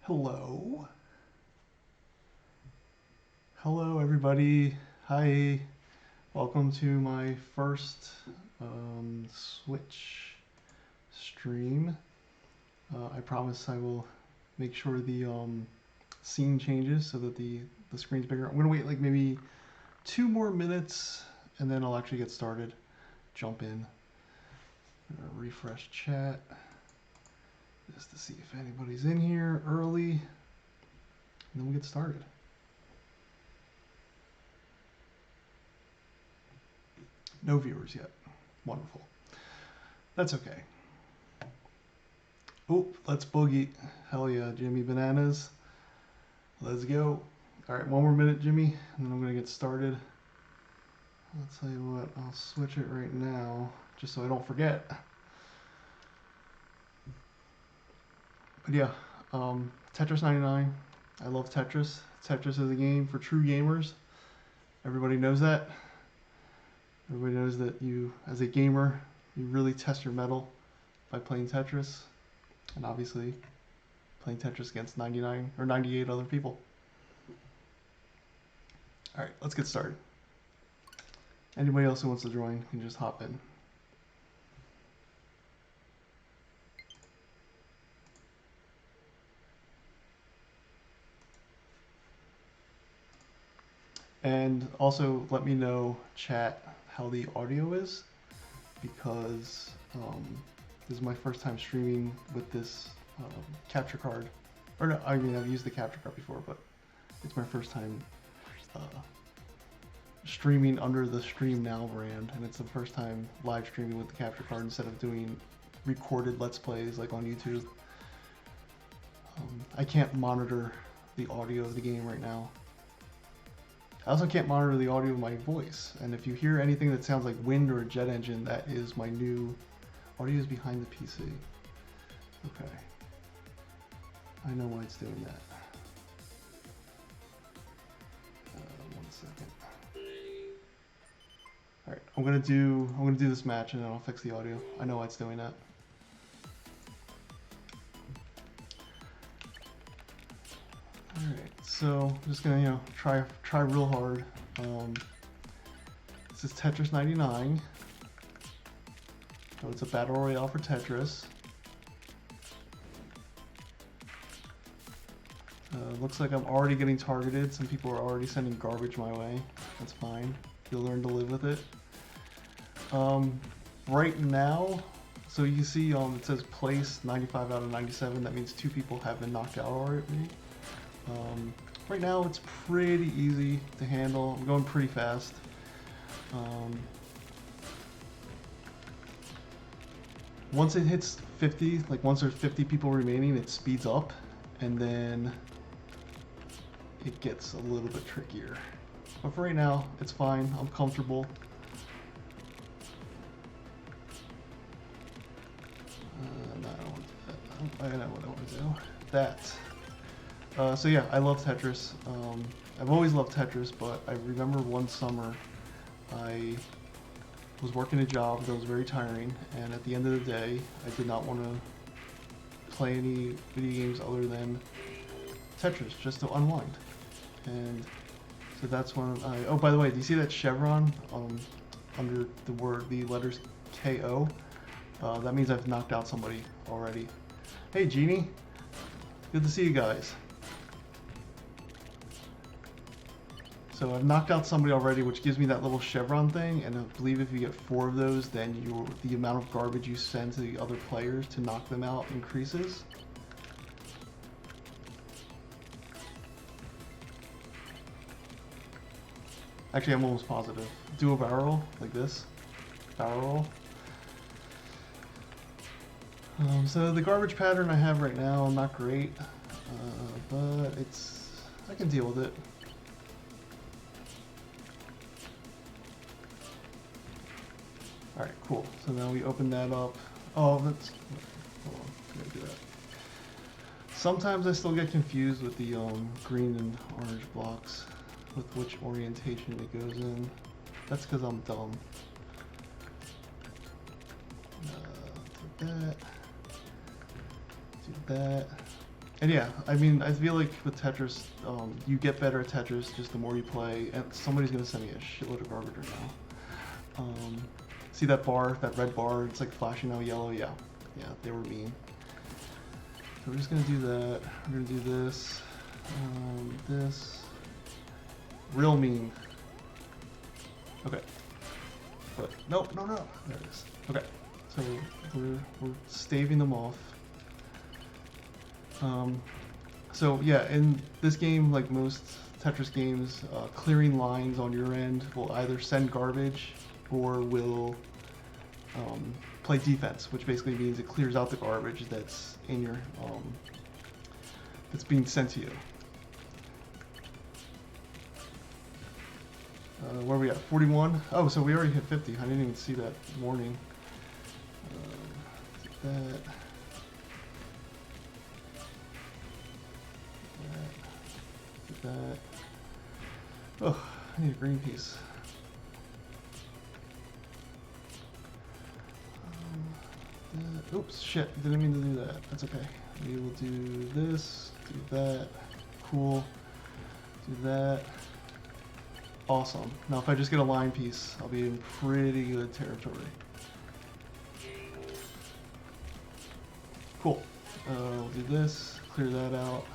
Hello. Hello, everybody. Hi. Welcome to my first Switch stream. I promise I will make sure the scene changes so that the screen's bigger. I'm going to wait like maybe 2 more minutes and then I'll actually get started. Jump in. I'm going to refresh chat just to see if anybody's in here early. And then we'll get started. No viewers yet. Wonderful. That's okay. Oh, let's boogie. Hell yeah, Jimmy Bananas. Let's go. All right, 1 more minute, Jimmy, and then I'm going to get started. I'll tell you what, I'll switch it right now, just so I don't forget. But yeah, Tetris 99. I love Tetris. Tetris is a game for true gamers. Everybody knows that. Everybody knows that you, as a gamer, you really test your mettle by playing Tetris. And obviously, playing Tetris against 99 or 98 other people. All right, let's get started. Anybody else who wants to join can just hop in. And also let me know, chat, how the audio is, because this is my first time streaming with this capture card. Or no, I mean, I've used the capture card before, but it's my first time streaming under the Stream Now brand, and it's the first time live streaming with the capture card instead of doing recorded Let's Plays like on YouTube. I can't monitor the audio of the game right now. I also can't monitor the audio of my voice, and if you hear anything that sounds like wind or a jet engine, that is my new audio is behind the PC. Okay. I know why it's doing that. 1 second. All right, I'm gonna do this match and then I'll fix the audio. I know why it's doing that. All right, so I'm just gonna try real hard. This is Tetris 99. So it's a battle royale for Tetris. Looks like I'm already getting targeted. Some people are already sending garbage my way. That's fine. You'll learn to live with it. Right now, so you see it says place 95 out of 97. That means 2 people have been knocked out already. Right now it's pretty easy to handle. I'm going pretty fast. Once it hits 50, like once there's 50 people remaining, it speeds up, and then it gets a little bit trickier. But for right now, it's fine. I'm comfortable. No, I don't want to do that. I know what I want to do. That. So yeah, I love Tetris. I've always loved Tetris, but I remember one summer I was working a job that was very tiring, and at the end of the day, I did not want to play any video games other than Tetris, just to unwind. And so that's when oh, by the way, do you see that chevron under the letters KO? That means I've knocked out somebody already. Hey, Jeannie. Good to see you guys. So I've knocked out somebody already, which gives me that little chevron thing, and I believe if you get 4 of those, then the amount of garbage you send to the other players to knock them out increases. Actually, I'm almost positive. Do a barrel roll, like this. Barrel roll. So the garbage pattern I have right now, not great, but I can deal with it. All right, cool. So now we open that up. Oh, that's, hold on, I'm gonna do that. Sometimes I still get confused with the green and orange blocks, with which orientation it goes in. That's because I'm dumb. Do that. Do that. And yeah, I mean, I feel like with Tetris, you get better at Tetris just the more you play. And somebody's gonna send me a shitload of garbage right now. See that bar, that red bar? It's like flashing now yellow. Yeah, yeah, they were mean. So we're just gonna do that. We're gonna do this, this. Real mean. Okay. But nope, no, no. There it is. Okay. So we're staving them off. So yeah, in this game, like most Tetris games, clearing lines on your end will either send garbage or will play defense, which basically means it clears out the garbage that's in your that's being sent to you. Where are we at? 41? Oh, so we already hit 50. I didn't even see that warning. That. That. Oh, I need a green piece. Oops, shit, didn't mean to do that. That's okay. We will do this, do that. Cool. Do that. Awesome. Now if I just get a line piece, I'll be in pretty good territory. Cool. We'll do this, clear that out.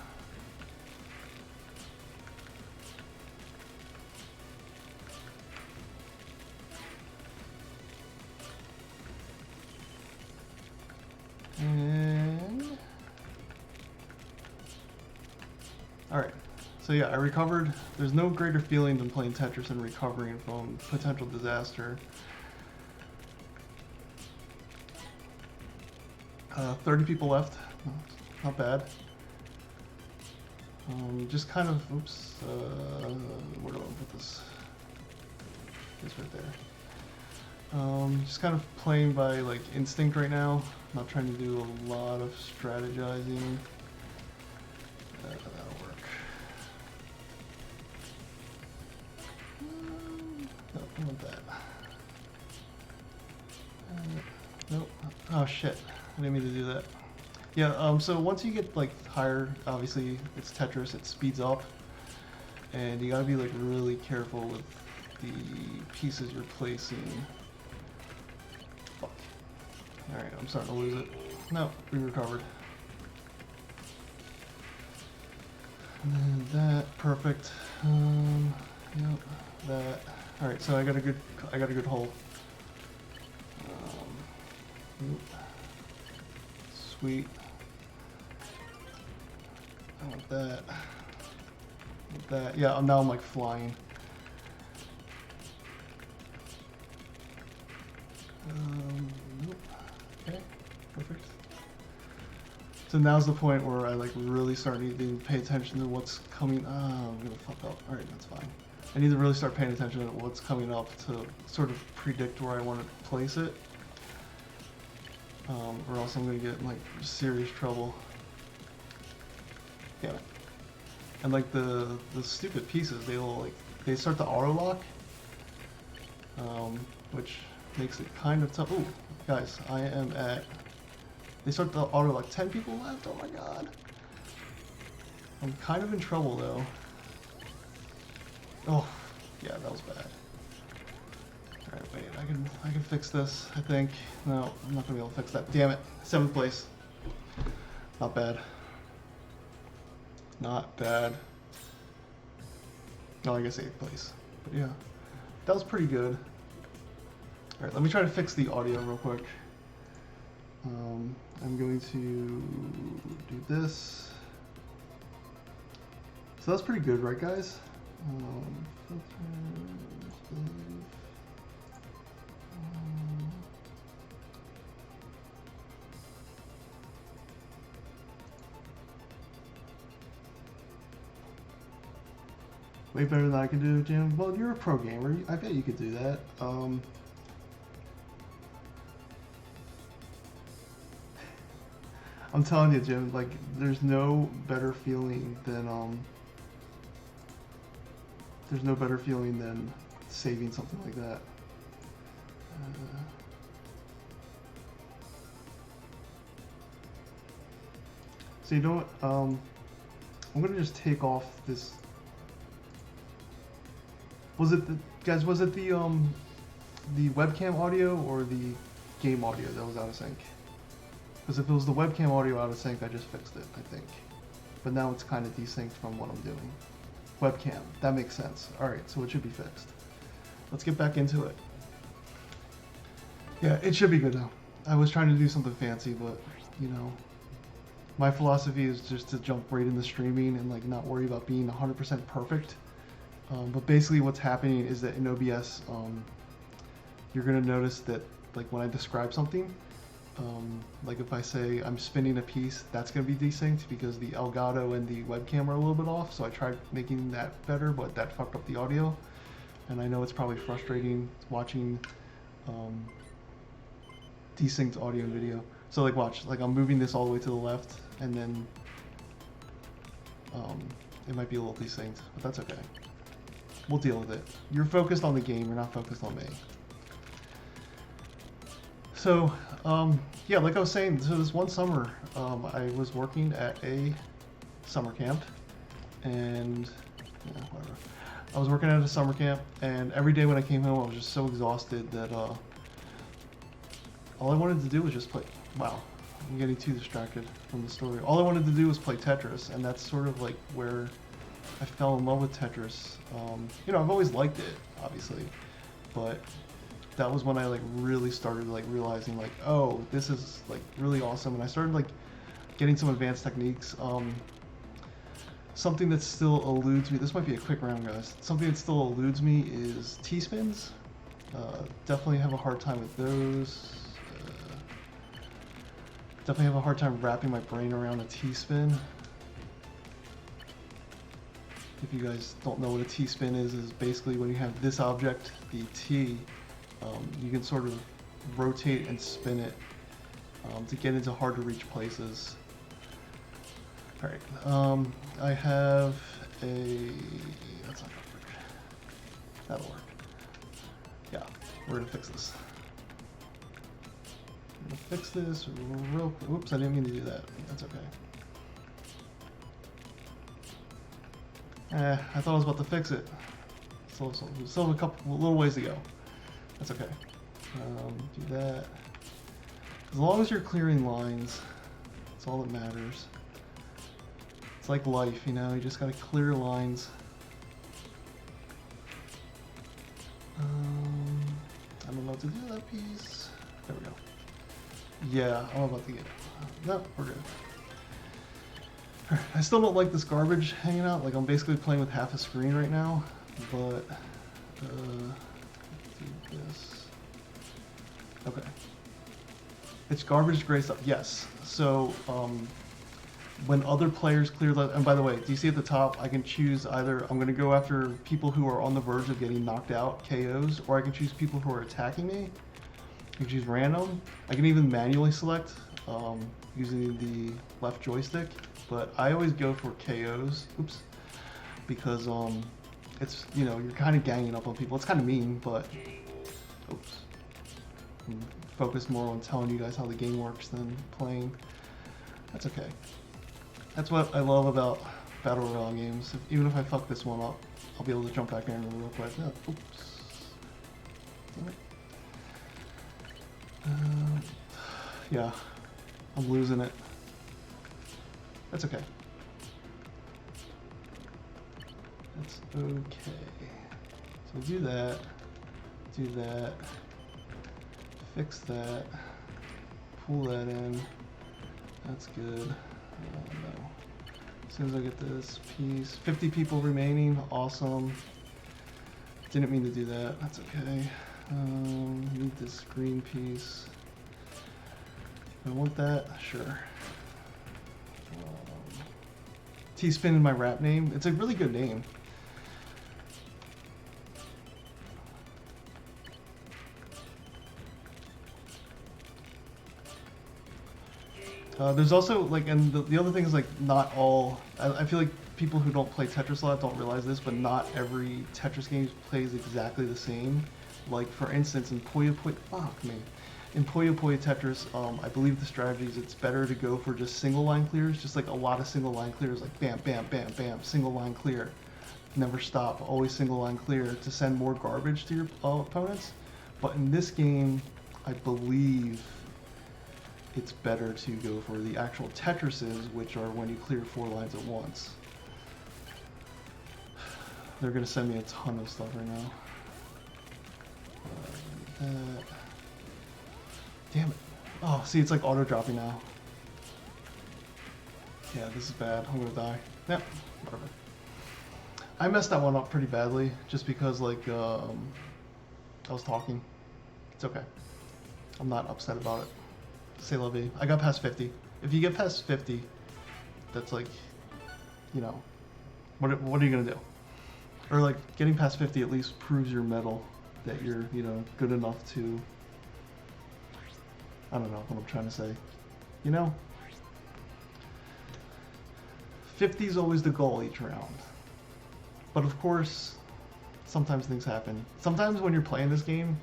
And alright, so yeah, I recovered. There's no greater feeling than playing Tetris and recovering from potential disaster. 30 people left, not bad. Just kind of, oops, where do I put this? It's right there. Just kind of playing by like instinct right now. Not trying to do a lot of strategizing. That'll work. No, I want that. Nope. Oh shit. I didn't mean to do that. Yeah, so once you get like higher, obviously it's Tetris, it speeds up. And you gotta be like really careful with the pieces you're placing. Fuck. Alright, I'm starting to lose it. No, we recovered. And then that, perfect. Yep, that. Alright, so I got a good hole. Oop. Sweet. I want that. Want that. Yeah, now I'm like flying. Nope. Okay, perfect. So now's the point where I like really start needing to pay attention to what's coming. I'm gonna fuck up. All right, that's fine. I need to really start paying attention to what's coming up to sort of predict where I want to place it. Or else I'm gonna get in like serious trouble. Yeah. And like the stupid pieces, they start to auto lock, which makes it kind of tough. Ooh, guys, I am at. They start to auto lock. 10 people left. Oh my god. I'm kind of in trouble though. Oh, yeah, that was bad. Alright, wait, I can fix this, I think. No, I'm not gonna be able to fix that. Damn it. 7th place. Not bad. Not bad. No, I guess 8th place. But yeah. That was pretty good. Alright, let me try to fix the audio real quick. I'm going to do this. So that's pretty good, right guys? Way better than I can do, Jim. Well, you're a pro gamer. I bet you could do that. I'm telling you, Jim. Like, there's no better feeling than saving something like that. So So you know what? I'm gonna just take off this. Was it the guys? Was it the webcam audio or the game audio that was out of sync? Because if it was the webcam audio out of sync, I just fixed it, I think. But now it's kind of desynced from what I'm doing. Webcam, that makes sense. All right, so it should be fixed. Let's get back into it. Yeah, it should be good now. I was trying to do something fancy, but you know, my philosophy is just to jump right into streaming and like not worry about being 100% perfect. But basically what's happening is that in OBS, you're gonna notice that like when I describe something, like if I say I'm spinning a piece, that's gonna be desynced because the Elgato and the webcam are a little bit off. So I tried making that better, but that fucked up the audio. And I know it's probably frustrating watching desynced audio and video. So like watch, like I'm moving this all the way to the left, and then it might be a little desynced, but that's okay. We'll deal with it. You're focused on the game, you're not focused on me. So, yeah, like I was saying, so this one summer, I was working at a summer camp, and yeah, whatever. I was working at a summer camp, and every day when I came home, I was just so exhausted that all I wanted to do was just play. Wow, I'm getting too distracted from the story. All I wanted to do was play Tetris, and that's sort of like where I fell in love with Tetris. You know, I've always liked it, obviously, but that was when I like really started like realizing like, oh, this is like really awesome, and I started like getting some advanced techniques. Something that still eludes me, this might be a quick round, guys. Something that still eludes me is T-spins. Definitely have a hard time with those. Definitely have a hard time wrapping my brain around a T-spin. If you guys don't know what a T-spin is basically when you have this object, the T, you can sort of rotate and spin it to get into hard to reach places. Alright, I have a, that's not gonna work. That'll work. Yeah, we're gonna fix this. I'm gonna fix this real quick. Oops, I didn't mean to do that. That's okay. I thought I was about to fix it. Still have a little ways to go. That's okay. Do that. As long as you're clearing lines, that's all that matters. It's like life, you know, you just gotta clear lines. I don't know how to do that piece. There we go. Yeah, I'm about to get it. No, we're good. I still don't like this garbage hanging out. Like I'm basically playing with half a screen right now, but do this. Okay. It's garbage gray stuff. Yes. So when other players clear the, and by the way, do you see at the top? I can choose either I'm going to go after people who are on the verge of getting knocked out, KOs, or I can choose people who are attacking me. I can choose random. I can even manually select using the left joystick. But I always go for KOs, oops, because it's, you know, you're kind of ganging up on people. It's kind of mean, but oops. Focus more on telling you guys how the game works than playing. That's okay. That's what I love about Battle Royale games. Even if I fuck this one up, I'll be able to jump back in real quick. Oh, oops. Yeah, I'm losing it. That's okay. That's okay. So do that, fix that, pull that in. That's good. No. As soon as I get this piece, 50 people remaining, awesome. Didn't mean to do that, that's okay. Need this green piece. I want that, sure. T-spin in my rap name. It's a really good name. There's also like, and the other thing is like not all, I feel like people who don't play Tetris a lot don't realize this, but not every Tetris game plays exactly the same. Like for instance in Puyo Puyo, fuck me. in Puyo Puyo Tetris, I believe the strategy is it's better to go for just single line clears, just like a lot of single line clears, like bam, bam, bam, bam, single line clear. Never stop, always single line clear to send more garbage to your opponents. But in this game, I believe it's better to go for the actual Tetrises, which are when you clear 4 lines at once. They're going to send me a ton of stuff right now. Damn it. Oh, see, it's like auto-dropping now. Yeah, this is bad. I'm going to die. Yep, whatever. I messed that one up pretty badly, just because, like, I was talking. It's okay. I'm not upset about it. C'est la vie. I got past 50. If you get past 50, that's like, you know, what are you going to do? Or, like, getting past 50 at least proves your mettle, that you're, you know, good enough to, I don't know what I'm trying to say. You know? 50 is always the goal each round. But of course, sometimes things happen. Sometimes when you're playing this game,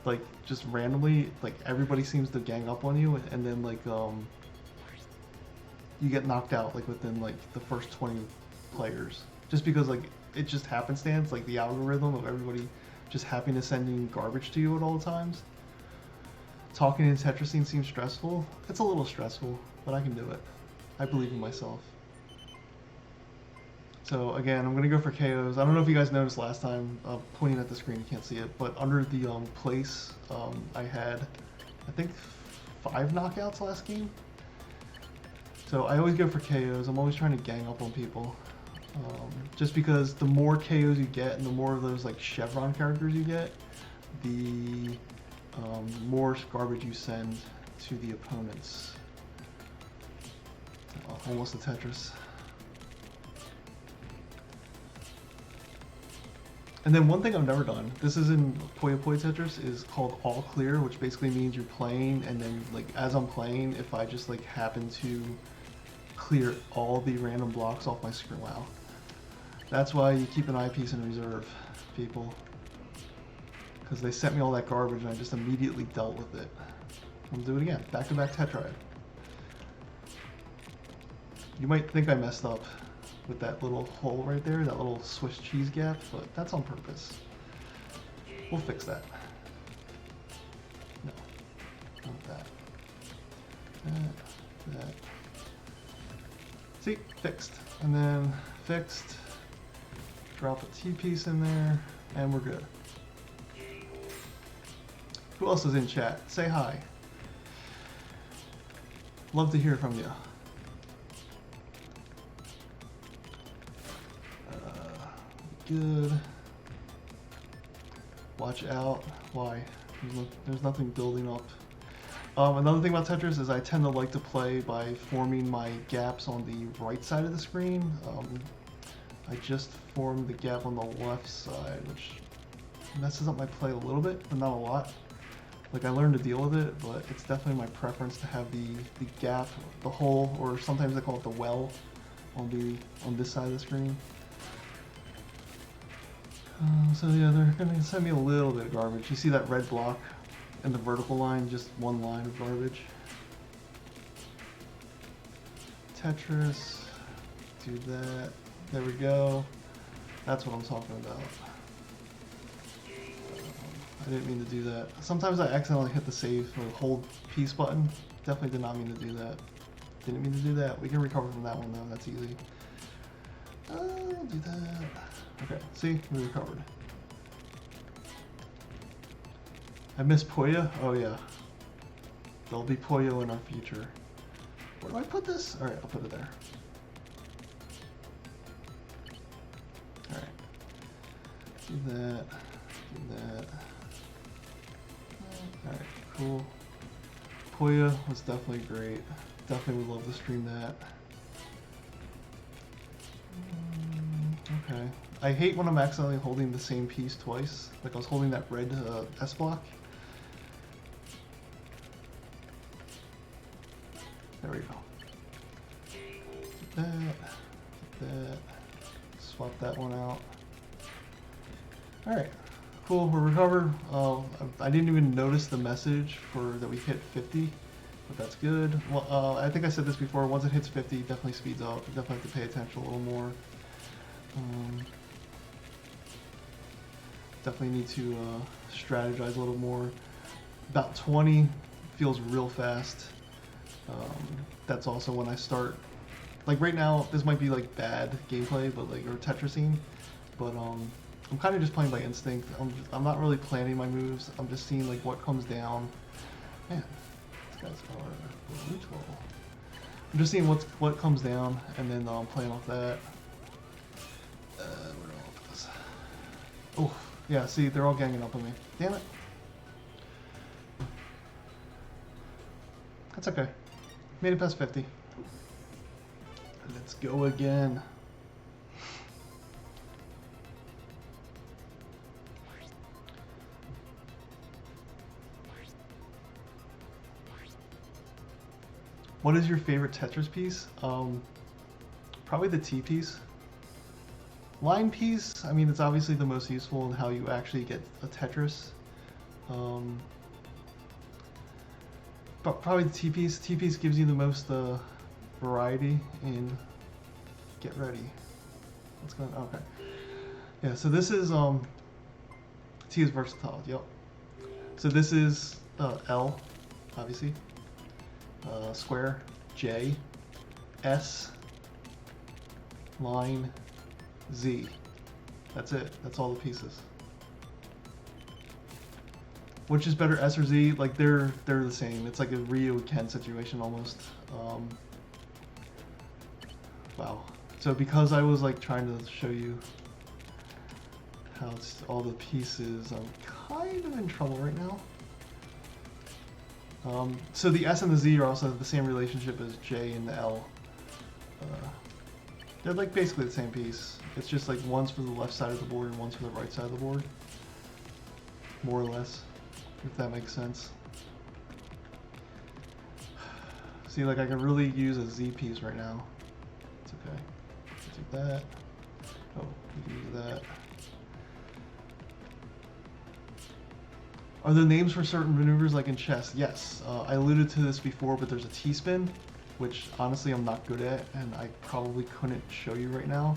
like, just randomly, like, everybody seems to gang up on you, and then, like, you get knocked out, like, within, like, the first 20 players. Just because, like, it just happenstance, like, the algorithm of everybody just happy to sending garbage to you at all times. Talking in Tetris scene seems stressful. It's a little stressful, but I can do it. I believe in myself. So again, I'm gonna go for KOs. I don't know if you guys noticed last time, pointing at the screen, you can't see it, but under the place, I had, I think, 5 knockouts last game. So I always go for KOs. I'm always trying to gang up on people. Just because the more KOs you get and the more of those like chevron characters you get, the more garbage you send to the opponents. Almost a Tetris. And then one thing I've never done, this is in Puyo Puyo Tetris, is called all clear, which basically means you're playing, and then like as I'm playing, if I just like happen to clear all the random blocks off my screen, wow. That's why you keep an eyepiece in reserve, people. Because they sent me all that garbage and I just immediately dealt with it. I'll do it again, back-to-back Tetride. You might think I messed up with that little hole right there, that little Swiss cheese gap, but that's on purpose. We'll fix that. No, not that. That. See, fixed. And then fixed. Drop a T-piece in there, and we're good. Who else is in chat? Say hi. Love to hear from you. Good. Watch out. Why? There's nothing building up. Another thing about Tetris is I tend to like to play by forming my gaps on the right side of the screen. I just formed the gap on the left side, which messes up my play a little bit, but not a lot. Like, I learned to deal with it, but it's definitely my preference to have the gap, the hole, or sometimes they call it the well, on this side of the screen. So yeah, they're gonna send me a little bit of garbage. You see that red block in the vertical line, just one line of garbage. Tetris, do that. There we go. That's what I'm talking about. I didn't mean to do that. Sometimes I accidentally hit the save or hold peace button. Definitely did not mean to do that. Didn't mean to do that. We can recover from that one though, that's easy. I'll do that. Okay, see, we recovered. I miss Puyo? Oh yeah. There'll be Puyo in our future. Where do I put this? Alright, I'll put it there. Alright. Do that. Do that. Alright, cool. Puyo was definitely great. Definitely would love to stream that. Okay. I hate when I'm accidentally holding the same piece twice. Like I was holding that red S block. There we go. Get that. Get that. Swap that one out. Alright. Cool, we're recovered. I didn't even notice the message for that we hit 50, but that's good. Well, I think I said this before. Once it hits 50, it definitely speeds up. You definitely have to pay attention a little more. Definitely need to strategize a little more. About 20 feels real fast. That's also when I start. Like right now, this might be like bad gameplay, but like or Tetrising, but I'm kind of just playing by instinct. I'm not really planning my moves. I'm just seeing like what comes down. Man, these guys are brutal. I'm just seeing what comes down, and then playing off that. Where do I put this? Oh, yeah. See, they're all ganging up on me. Damn it. That's okay. Made it past 50. Let's go again. What is your favorite Tetris piece? Probably the T piece. Line piece, I mean, it's obviously the most useful in how you actually get a Tetris. But probably the T piece. T piece gives you the most variety in. Get ready. What's going on? Okay. Yeah, so this is T is versatile. Yep. So this is L, obviously. Square, J, S, line, Z. That's it. That's all the pieces. Which is better, S or Z? Like they're the same. It's like a Ryu Ken situation almost. Wow. So because I was like trying to show you how it's all the pieces, I'm kind of in trouble right now. So the S and the Z are also the same relationship as J and the L. They're like basically the same piece. It's just like one's for the left side of the board and one's for the right side of the board. More or less, if that makes sense. See, like I can really use a Z piece right now. It's okay. Take that. Oh, we can use that. Are there names for certain maneuvers like in chess? Yes. I alluded to this before, but there's a T-spin, which honestly I'm not good at, and I probably couldn't show you right now.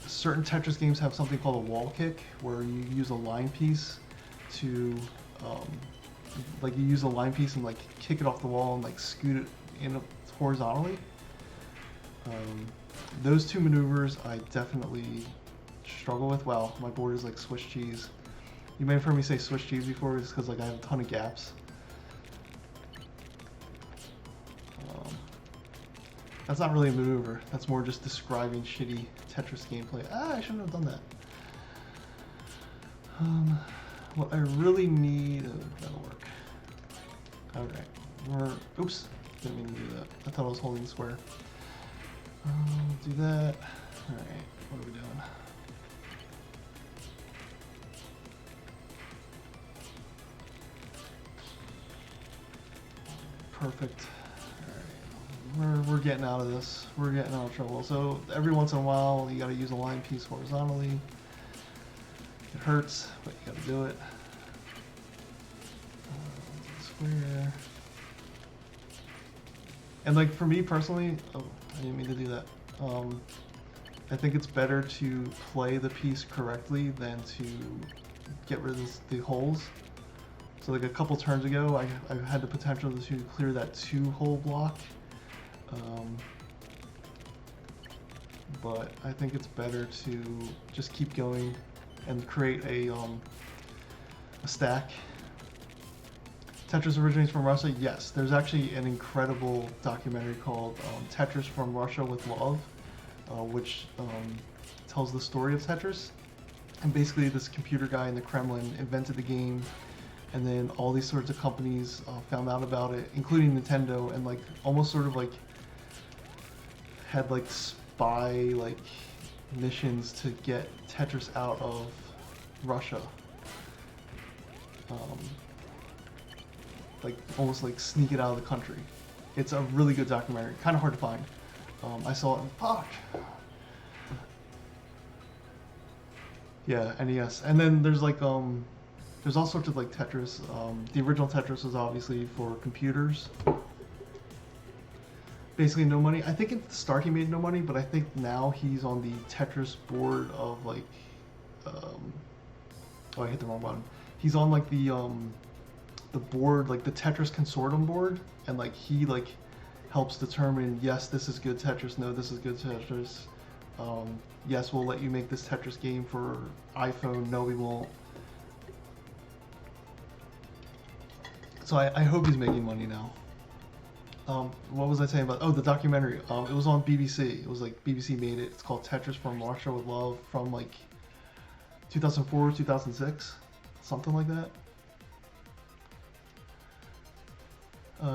Certain Tetris games have something called a wall kick, where you use a line piece to, like you use a line piece and like kick it off the wall and like scoot it in horizontally. Those two maneuvers I definitely struggle with. Wow, my board is like Swiss cheese. You may have heard me say Swiss cheese before, just because like I have a ton of gaps. That's not really a maneuver. That's more just describing shitty Tetris gameplay. I shouldn't have done that. What I really need... that'll work. Okay. Oops. Didn't mean to do that. I thought I was holding the square. Do that. Alright. What are we doing? Perfect. Alright. We're getting out of this. We're getting out of trouble. So every once in a while, you got to use a line piece horizontally. It hurts, but you got to do it. Square. And like for me personally, oh, I didn't mean to do that. I think it's better to play the piece correctly than to get rid of the holes. So like a couple turns ago, I had the potential to clear that 2-hole block. But I think it's better to just keep going and create a stack. Tetris originates from Russia? Yes. There's actually an incredible documentary called Tetris from Russia with Love, which tells the story of Tetris. And basically this computer guy in the Kremlin invented the game, and then all these sorts of companies found out about it, including Nintendo, and like almost sort of like had like spy like missions to get Tetris out of Russia. Like almost like sneak it out of the country. It's a really good documentary, kind of hard to find. I saw it in Yeah, NES. And then there's all sorts of like Tetris. The original Tetris was obviously for computers. Basically no money. I think at the start he made no money, but I think now he's on the Tetris board of like, um, oh, I hit the wrong button. He's on like the board, like the Tetris consortium board, and like he like helps determine, yes, this is good Tetris, no, this is good Tetris. Yes, we'll let you make this Tetris game for iPhone, no, we won't. So I hope he's making money now. What was I saying about? Oh, the documentary. It was on BBC. It was like BBC made it. It's called Tetris from Russia with Love from like 2004, 2006, something like that.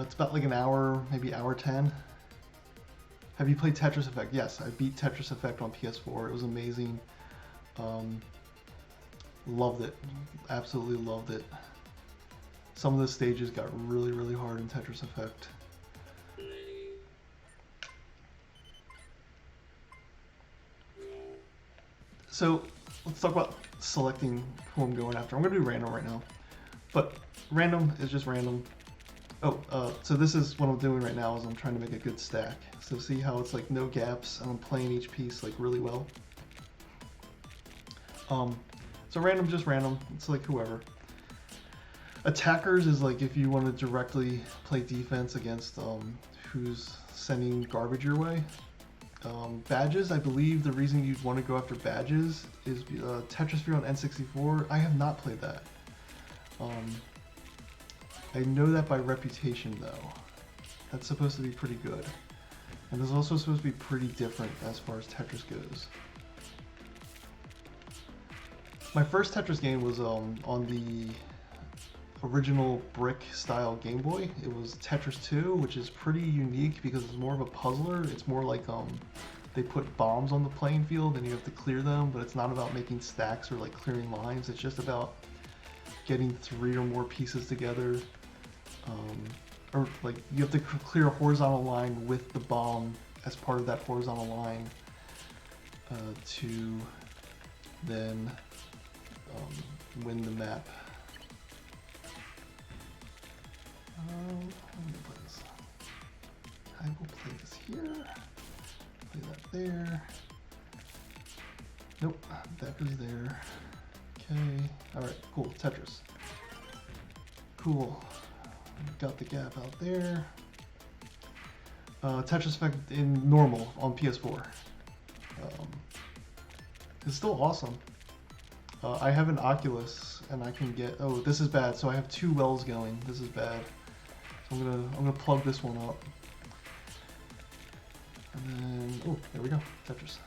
It's about like an hour, maybe hour 10. Have you played Tetris Effect? Yes, I beat Tetris Effect on PS4. It was amazing. Loved it. Absolutely loved it. Some of the stages got really, really hard in Tetris Effect. So let's talk about selecting who I'm going after. I'm going to do random right now. But random is just random. Oh, so this is what I'm doing right now is I'm trying to make a good stack. So see how it's like no gaps and I'm playing each piece like really well. So random, just random. It's like whoever. Attackers is like if you want to directly play defense against who's sending garbage your way. Badges, I believe the reason you'd want to go after badges is Tetris on N64. I have not played that. I know that by reputation though. That's supposed to be pretty good. And this is also supposed to be pretty different as far as Tetris goes. My first Tetris game was on the original brick style Game Boy. It was Tetris 2, which is pretty unique because it's more of a puzzler. It's more like they put bombs on the playing field and you have to clear them, but it's not about making stacks or like clearing lines. It's just about getting 3 or more pieces together. Or like you have to clear a horizontal line with the bomb as part of that horizontal line to then win the map. I will play this here, play that there. Nope, that goes there. Okay, alright, cool, Tetris. Cool, got the gap out there. Tetris Effect in normal on PS4. It's still awesome. I have an Oculus and I can get, oh, this is bad, so I have 2 wells going. This is bad. So I'm gonna plug this one up. And then, oh, there we go, Tetris.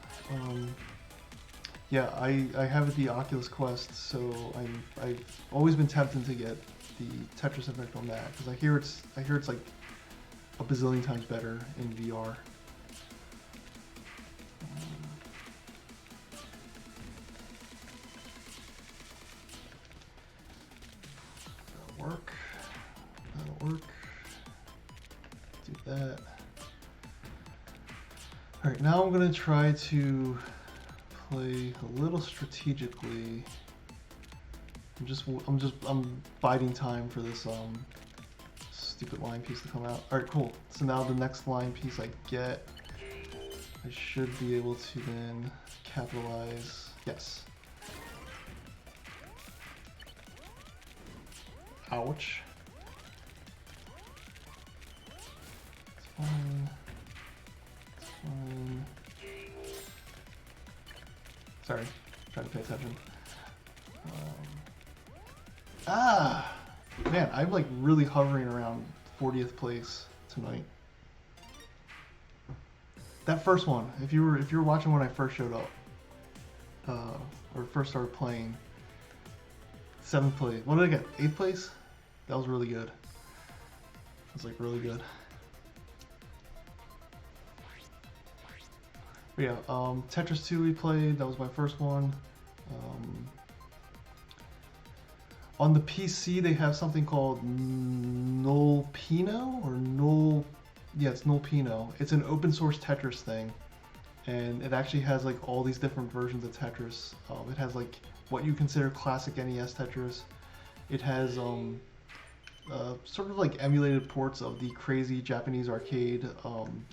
Yeah, I have the Oculus Quest, so I've always been tempted to get the Tetris Effect on that because I hear it's like a bazillion times better in VR. That'll work. That'll work. Do that. All right, now I'm gonna try to play a little strategically. I'm biding time for this stupid line piece to come out. All right, cool. So now the next line piece I get, I should be able to then capitalize. Yes. Ouch. It's fine. It's fine. Sorry, trying to pay attention. Man, I'm like really hovering around 40th place tonight. That first one, if you were watching when I first showed up, or first started playing, 7th place. What did I get? 8th place? That was really good. It was like really good. But yeah, Tetris 2 we played. That was my first one. On the PC, they have something called Nullpino or Null. Yeah, it's Nullpino. It's an open source Tetris thing, and it actually has like all these different versions of Tetris. It has like what you consider classic NES Tetris. It has sort of like emulated ports of the crazy Japanese arcade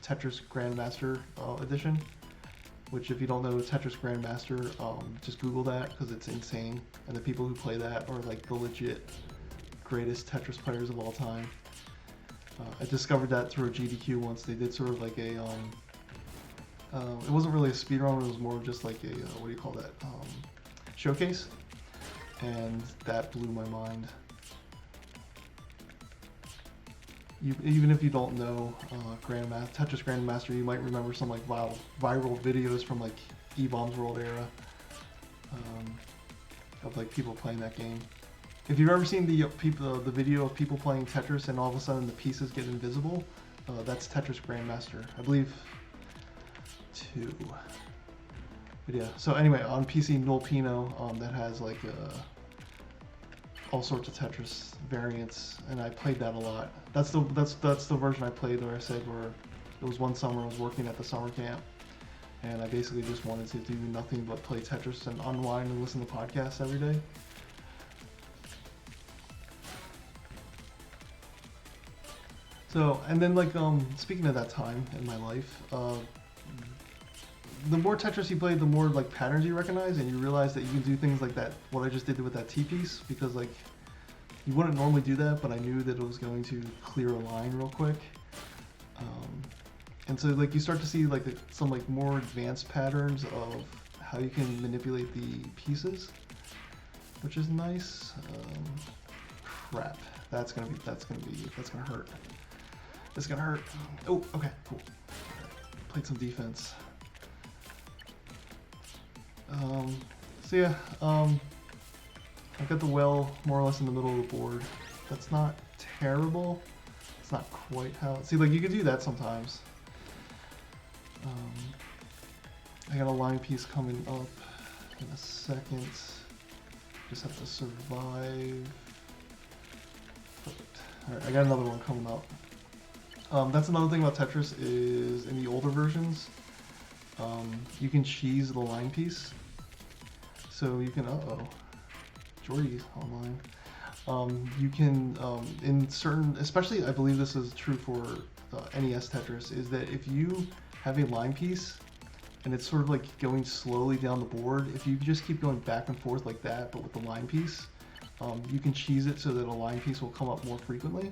Tetris Grandmaster edition. Which, if you don't know Tetris Grandmaster, just Google that because it's insane. And the people who play that are like the legit greatest Tetris players of all time. I discovered that through a GDQ once. They did sort of like a, it wasn't really a speedrun, it was more of just like a, what do you call that, showcase. And that blew my mind. Even if you don't know Tetris Grandmaster, you might remember some like viral videos from like E-Bombs World era of like people playing that game. If you've ever seen the video of people playing Tetris and all of a sudden the pieces get invisible, that's Tetris Grandmaster. I believe 2. But yeah. So anyway, on PC Nulpino, that has like all sorts of Tetris variants, and I played that a lot. That's the version I played where I said where it was one summer I was working at the summer camp, and I basically just wanted to do nothing but play Tetris and unwind and listen to podcasts every day. So, and then like speaking of that time in my life, the more Tetris you play, the more like patterns you recognize, and you realize that you can do things like that, what I just did with that T-piece, because like you wouldn't normally do that, but I knew that it was going to clear a line real quick. And so like you start to see like some like more advanced patterns of how you can manipulate the pieces, which is nice. Crap, that's gonna hurt. It's gonna hurt. Oh, okay, cool. Played some defense. So yeah, I've got the well more or less in the middle of the board. That's not terrible. It's not quite how. See, like you could do that sometimes. I got a line piece coming up in a second. Just have to survive. Perfect. All right, I got another one coming up. That's another thing about Tetris is in the older versions, you can cheese the line piece. So you can, Jordy's online. You can, in certain, especially I believe this is true for NES Tetris, is that if you have a line piece and it's sort of like going slowly down the board, if you just keep going back and forth like that, but with the line piece, you can cheese it so that a line piece will come up more frequently.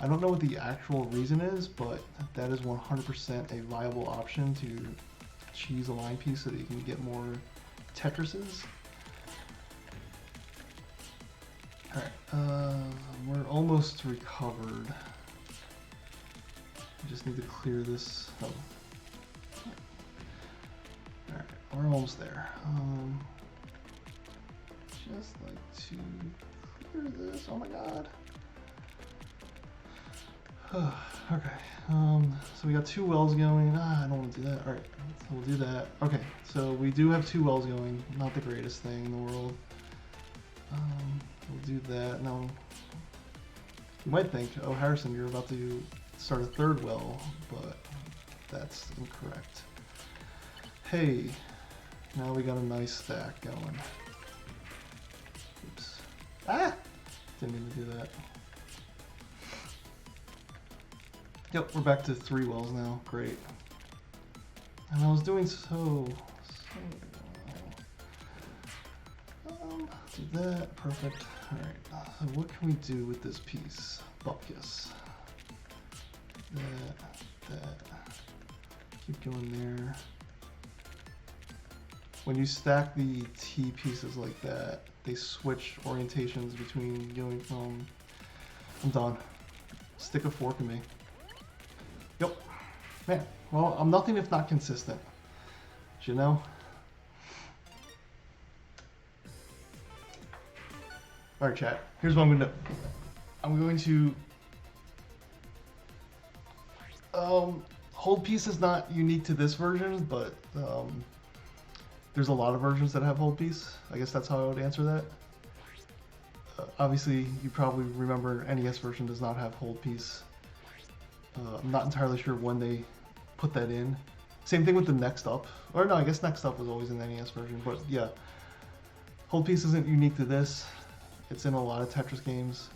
I don't know what the actual reason is, but that is 100% a viable option to cheese a line piece so that you can get more Tetrises. Alright, we're almost recovered. We just need to clear this. Oh. Alright, we're almost there. Just like to clear this. Oh my god. Okay, so we got 2 wells going. I don't want to do that. Alright, so we'll do that. Okay, so we do have 2 wells going. Not the greatest thing in the world. We'll do that. Now, you might think, oh, Harrison, you're about to start a 3rd well, but that's incorrect. Hey, now we got a nice stack going. Oops. Ah! Didn't mean to do that. Yep, we're back to 3 wells now. Great. And I was doing so well. Do that. Perfect. Alright. So what can we do with this piece? Bupkis. That. Keep going there. When you stack the T pieces like that, they switch orientations between going from... I'm done. Stick a fork in me. Yep. Man, well, I'm nothing if not consistent. You know? Alright, chat. Here's what I'm going to do. I'm going to... hold piece is not unique to this version, but there's a lot of versions that have hold piece. I guess that's how I would answer that. Obviously, you probably remember NES version does not have hold piece. I'm not entirely sure when they put that in. Same thing with the Next Up. Or no, I guess Next Up was always in the NES version, but yeah. Hold piece isn't unique to this. It's in a lot of Tetris games.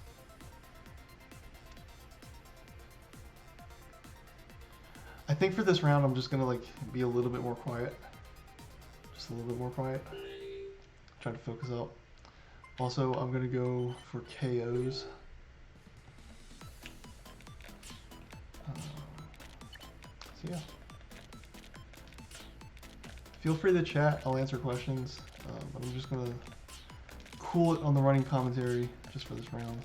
I think for this round I'm just gonna like be a little bit more quiet. Just a little bit more quiet. Try to focus up. Also, I'm gonna go for KOs. So yeah. Feel free to chat, I'll answer questions, but I'm just gonna cool it on the running commentary just for this round.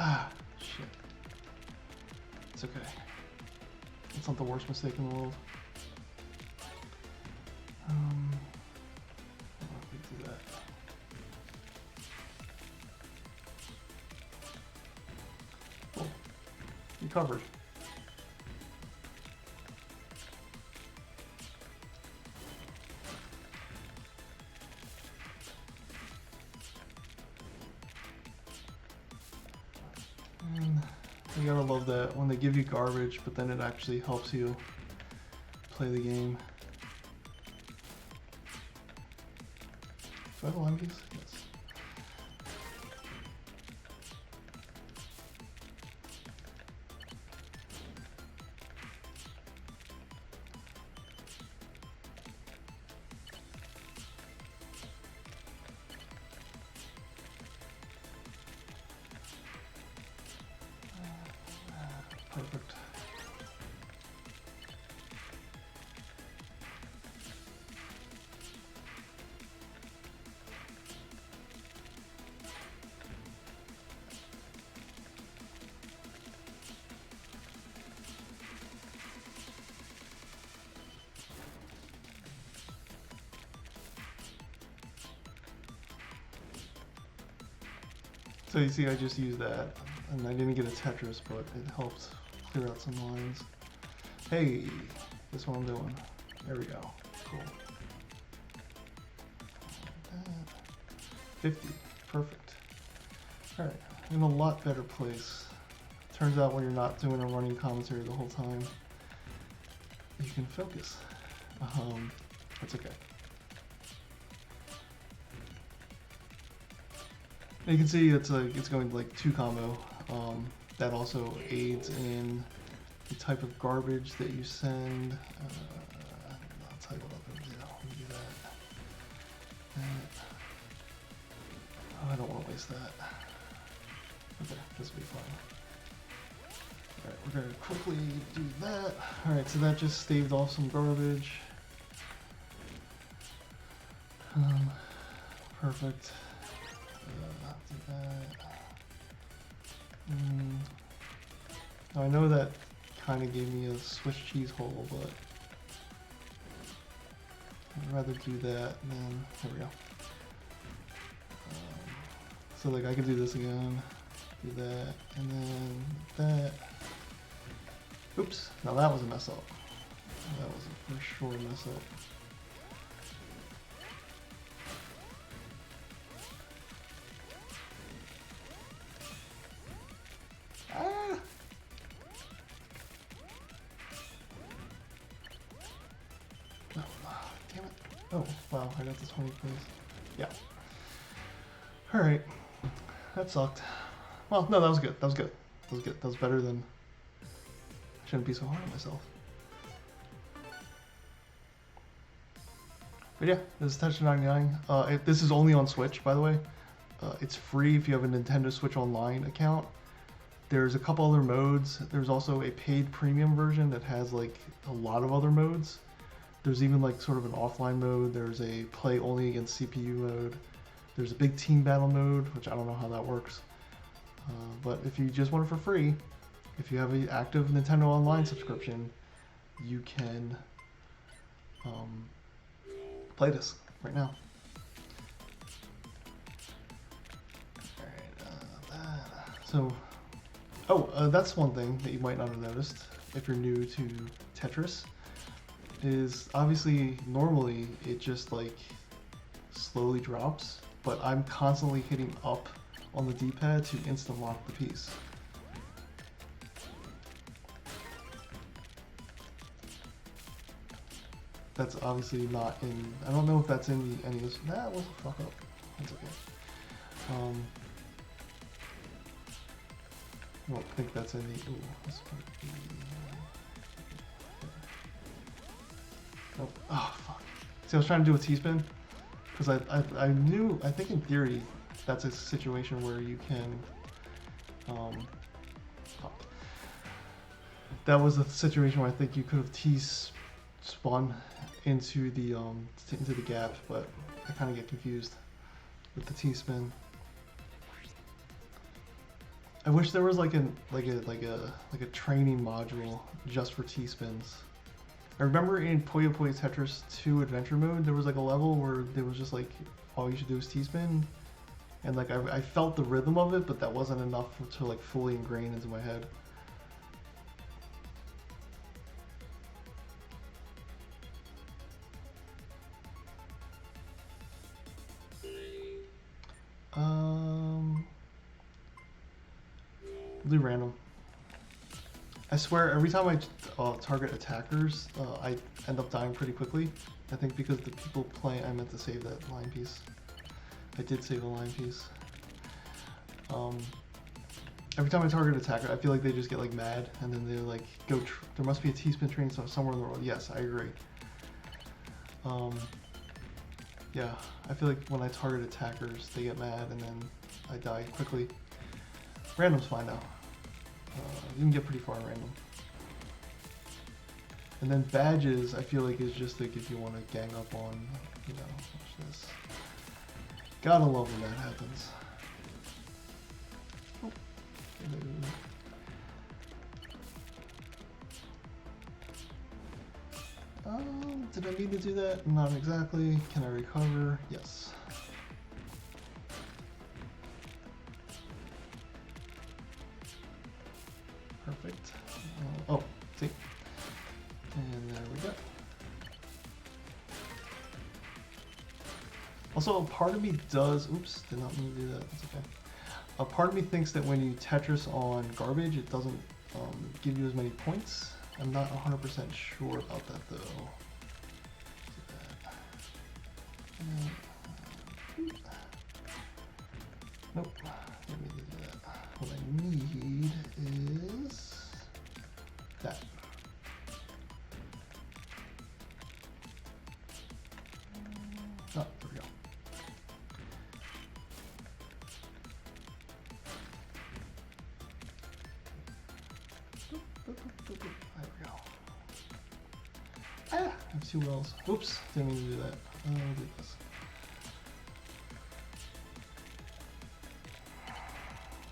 Ah, shit. It's okay. It's not the worst mistake in the world. How do we do that? Oh, you covered. You gotta love that when they give you garbage, but then it actually helps you play the game. Do I have a line piece? Yes. Perfect. So you see, I just used that, and I didn't get a Tetris, but it helped clear out some lines. Hey, that's what I'm doing. There we go. Cool. 50. Perfect. Alright, in a lot better place. Turns out when you're not doing a running commentary the whole time, you can focus. That's okay. And you can see it's going like 2 combo. That also aids in the type of garbage that you send. I'll tell you what I'm gonna do. Let me do that. Oh, I don't want to waste that. Okay, this will be fine. Alright, we're gonna quickly do that. Alright, so that just staved off some garbage. Perfect. Do that. Now I know that kind of gave me a Swiss cheese hole, but I'd rather do that than, there we go. So like I could do this again, do that, and then that. Oops, now that was a mess up. That was a for sure mess up. Oh, wow, I got this 20 place. Yeah. Alright. That sucked. Well, no, that was good. That was good. That was good. That was better than... I shouldn't be so hard on myself. But yeah, this is Tetris 99. This is only on Switch, by the way. It's free if you have a Nintendo Switch Online account. There's a couple other modes. There's also a paid premium version that has like a lot of other modes. There's even like sort of an offline mode. There's a play only against CPU mode. There's a big team battle mode, which I don't know how that works. But if you just want it for free, if you have an active Nintendo Online subscription, you can play this right now. So, that's one thing that you might not have noticed if you're new to Tetris, is obviously normally it just like slowly drops, but I'm constantly hitting up on the D-pad to instant lock the piece. That's obviously not in, I don't know if that's in the NES. Nah, it wasn't fuck up. That's okay. I don't think that's in the, ooh, this might be, nope. Oh, fuck. See, I was trying to do a T-spin, because I knew, I think in theory, that's a situation where you can, that was a situation where I think you could have T-spun into the gap, but I kind of get confused with the T-spin. I wish there was like a training module just for T-spins. I remember in Puyo Puyo Tetris 2 Adventure Mode, there was like a level where there was just like all you should do is T-spin, and like I felt the rhythm of it, but that wasn't enough to like fully ingrain into my head. Do random. I swear, every time I target attackers, I end up dying pretty quickly. I think because the people playing, I meant to save that line piece. I did save a line piece. Every time I target an attacker, I feel like they just get like mad, and then they're like, there must be a T-spin train somewhere in the world. Yes, I agree. Yeah, I feel like when I target attackers, they get mad, and then I die quickly. Random's fine now. You can get pretty far in random. And then badges, I feel like is just like if you want to gang up on, you know, watch this. Gotta love when that happens. Oh, did I mean to do that? Not exactly. Can I recover? Yes. Perfect. Oh, see? And there we go. Also, a part of me does, oops, did not mean to do that, that's okay. A part of me thinks that when you Tetris on garbage, it doesn't give you as many points. I'm not 100% sure about that though. Nope, let me do that. What I need is that. Oh, there we go. There we go. Ah, I have 2 wells. Oops, didn't mean to do that. I'll do this.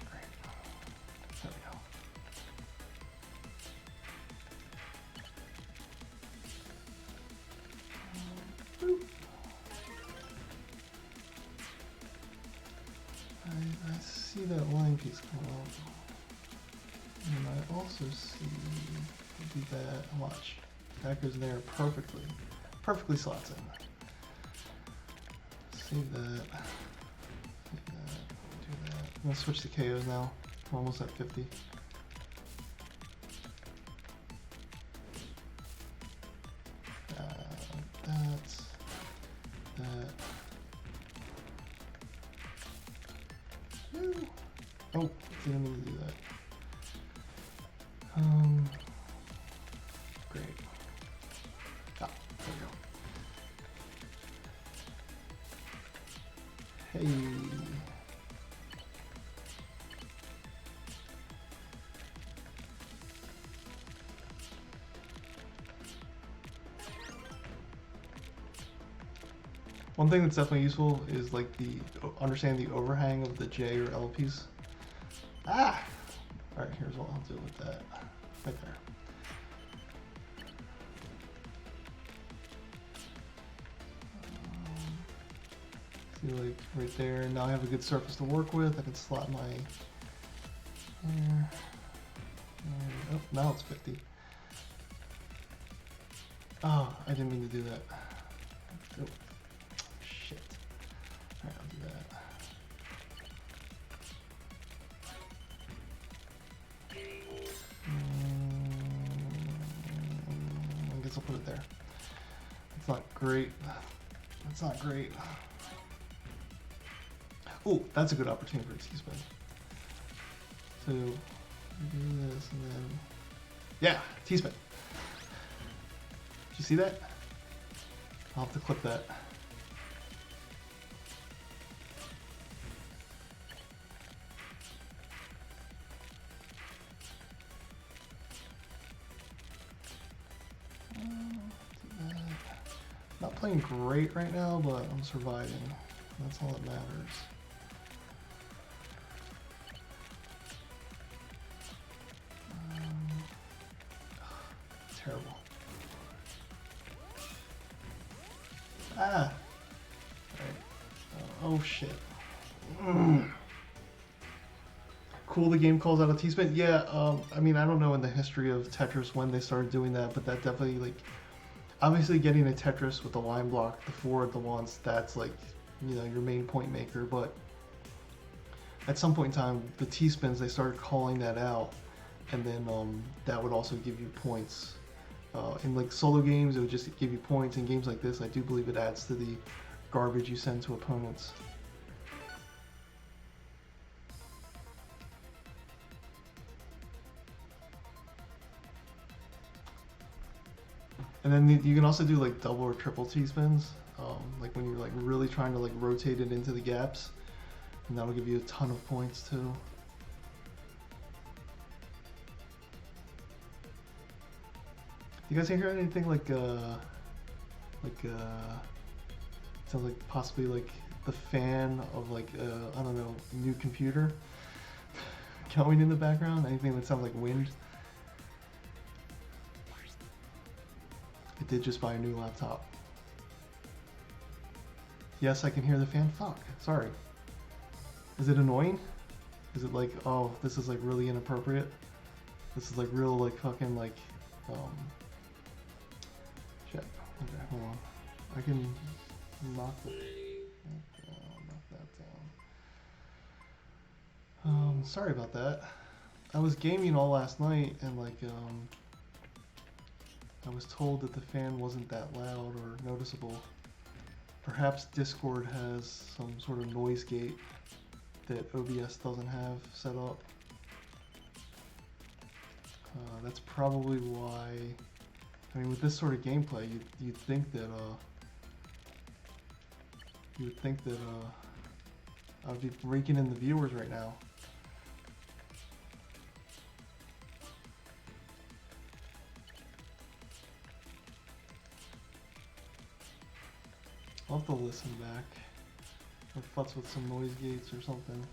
Great. There we go. Boop. I see that line piece come out. And I also see do that. Watch. Attacker's there perfectly slots in. Save that. Save that. Do that. I'm gonna switch to KOs now. I'm almost at 50. That. No. Oh, didn't mean to do that. Great. Ah, there we go. Hey. One thing that's definitely useful is like understanding the overhang of the J or L piece. Ah! Alright, here's what I'll do with that. Right there. See, like, right there. Now I have a good surface to work with. I can slot my... Oh, now it's 50. Oh, I didn't mean to do that. Oh, shit. Alright, I'll do that. I guess I'll put it there. It's not great. That's not great. Oh, that's a good opportunity for a T-spin. So, do this and then... Yeah, T-spin. Did you see that? I'll have to clip that. Not playing great right now, but I'm surviving. That's all that matters. Terrible. Ah! Alright. Oh shit. Cool, the game calls out a T-spin. Yeah, I mean, I don't know in the history of Tetris when they started doing that, but that definitely, like, obviously getting a Tetris with the line block, the forward, the once, that's like, you know, your main point maker, but at some point in time, the T-spins, they started calling that out, and then that would also give you points. In like solo games, it would just give you points. In games like this, I do believe it adds to the garbage you send to opponents. And then you can also do like double or triple T-spins, like when you're like really trying to like rotate it into the gaps, and that'll give you a ton of points too. You guys hear anything like sounds like possibly like the fan of like I don't know, new computer going in the background? Anything that sounds like wind? I did just buy a new laptop. Yes, I can hear the fan. Fuck, sorry. Is it annoying? Is it like, oh, this is like really inappropriate? This is like real like fucking like shit. Okay, hold on. I can knock that down. Sorry about that. I was gaming all last night and like I was told that the fan wasn't that loud or noticeable. Perhaps Discord has some sort of noise gate that OBS doesn't have set up. That's probably why. I mean, with this sort of gameplay, you'd think that I'd be raking in the viewers right now. I'll have to listen back. Or futz with some noise gates or something.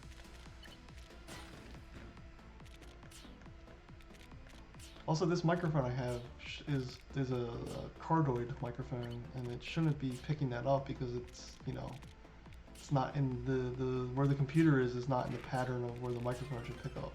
Also, this microphone I have is a cardioid microphone, and it shouldn't be picking that up because it's, you know, it's not in the where the computer is not in the pattern of where the microphone should pick up.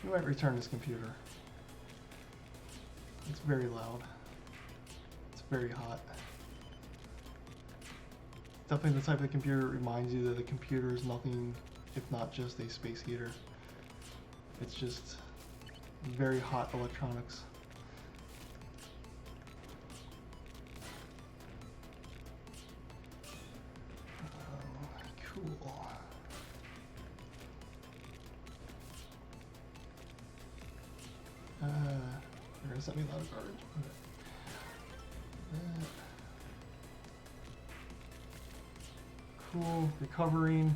We might return this computer. It's very loud. It's very hot. Definitely the type of computer that reminds you that a computer is nothing if not just a space heater. It's just very hot electronics. Cool. You're gonna send me a lot of garbage. Okay. Cool. Recovering.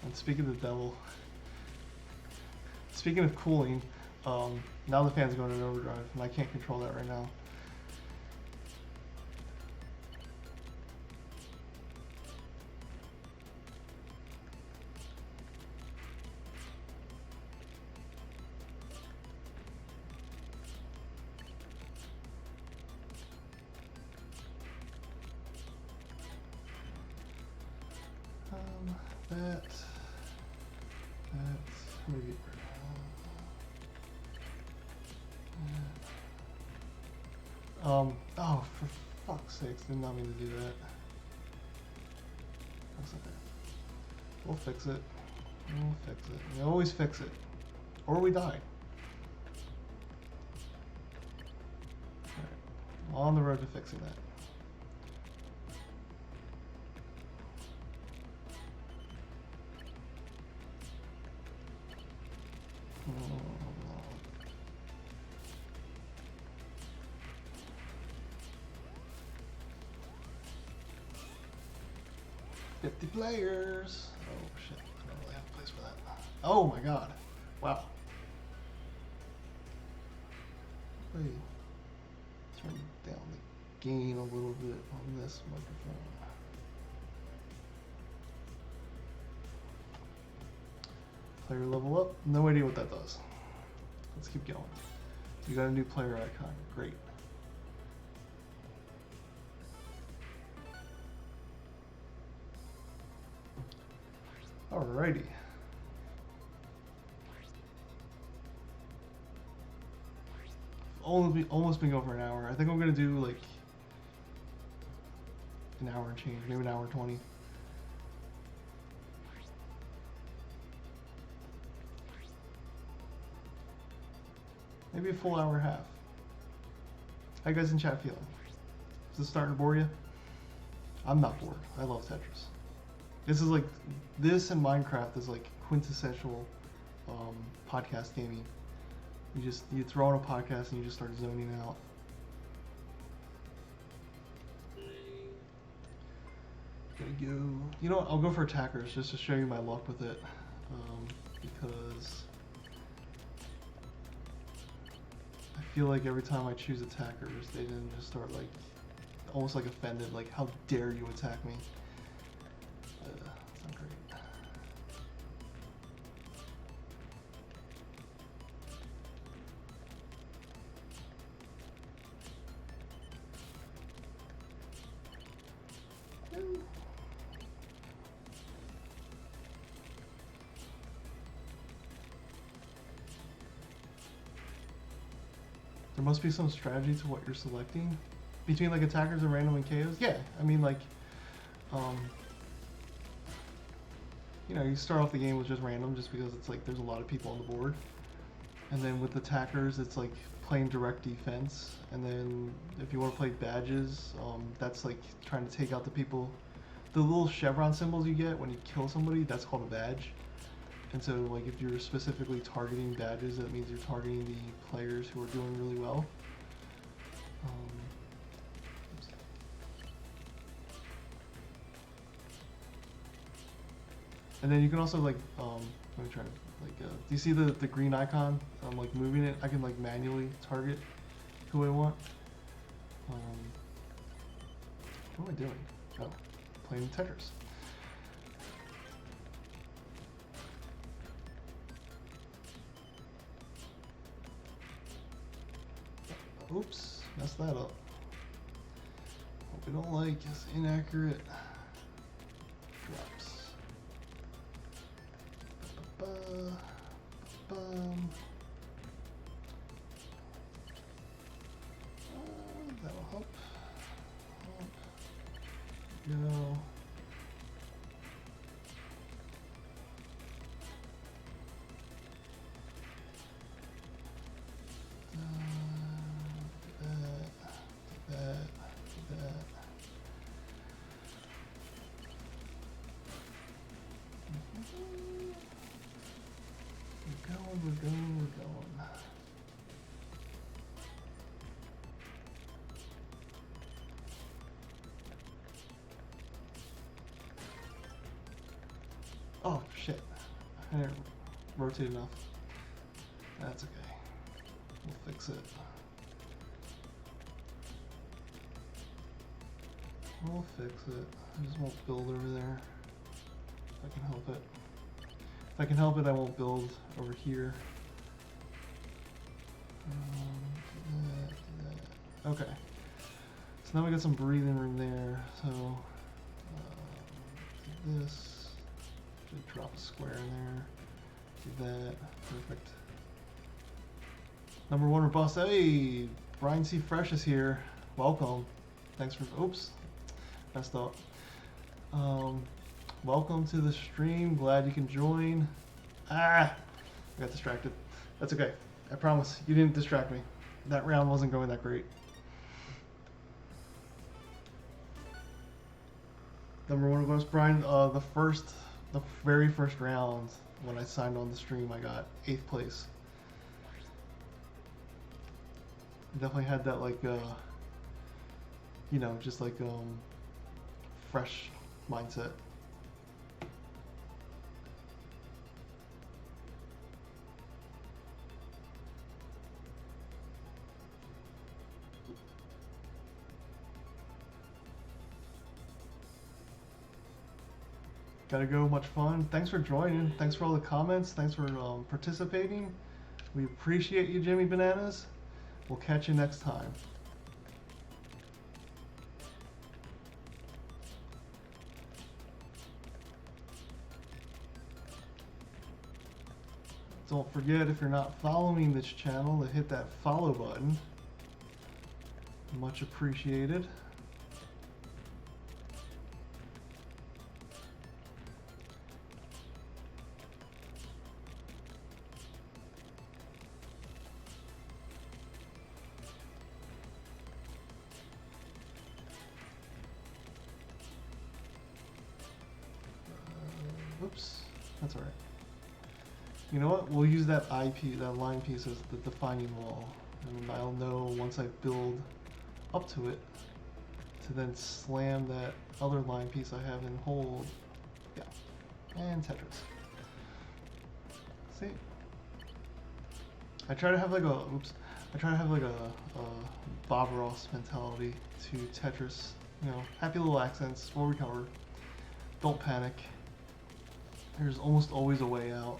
And speaking of the devil, speaking of cooling, now the fan's going in overdrive, and I can't control that right now. That's maybe. Oh, for fuck's sakes, did not mean to do that. That's okay. We'll fix it. We'll fix it. We always fix it. Or we die. Alright. I'm on the road to fixing that. Players. Oh shit, I don't really have a place for that. Oh my god. Wow. Wait. Turn down the gain a little bit on this microphone. Player level up. No idea what that does. Let's keep going. You got a new player icon. Great. Alrighty. Almost been going for an hour. I think I'm gonna do like an hour and change, maybe an hour 20. Maybe a full hour and a half. How you guys in chat feeling? Is this starting to bore you? I'm not bored. I love Tetris. This is like, this and Minecraft is like quintessential podcast gaming. You throw on a podcast and you just start zoning out. Gotta go. You know what? I'll go for attackers just to show you my luck with it, because I feel like every time I choose attackers, they then just start like almost like offended, like how dare you attack me? It's not great. There must be some strategy to what you're selecting between like attackers and random and KOs. Yeah, I mean like, you know, you start off the game with just random just because it's like there's a lot of people on the board, and then with attackers it's like playing direct defense, and then if you want to play badges, that's like trying to take out the people. The little chevron symbols you get when you kill somebody, that's called a badge. And so, like, if you're specifically targeting badges, that means you're targeting the players who are doing really well. And then you can also, like, let me try to, like, do you see the green icon? I'm, like, moving it. I can, like, manually target who I want. What am I doing? Oh, playing Tetris. Oops, messed that up. What we don't like is inaccurate drops. That'll help. Go. I didn't rotate enough. That's okay. We'll fix it. We'll fix it. I just won't build over there. If I can help it. If I can help it, I won't build over here. Do that. Okay. So now we got some breathing room there. So do this. Should drop a square in there. Do that. Perfect. Number one robust. Hey, Brian C. Fresh is here. Welcome. Thanks for. Oops. Messed up. Welcome to the stream. Glad you can join. I got distracted. That's okay. I promise. You didn't distract me. That round wasn't going that great. Number one robust, Brian. The very first round when I signed on the stream, I got 8th place. I definitely had that like, you know, just like fresh mindset. Gotta go, much fun. Thanks for joining. Thanks for all the comments. Thanks for participating. We appreciate you, Jimmy Bananas. We'll catch you next time. Don't forget, if you're not following this channel, to hit that follow button. Much appreciated. Oops, that's all right. You know what? We'll use that that line piece as the defining wall, and I'll know once I build up to it to then slam that other line piece I have and hold. Yeah, and Tetris. See, I try to have like a Bob Ross mentality to Tetris. You know, happy little accents. We'll recover. Don't panic. There's almost always a way out.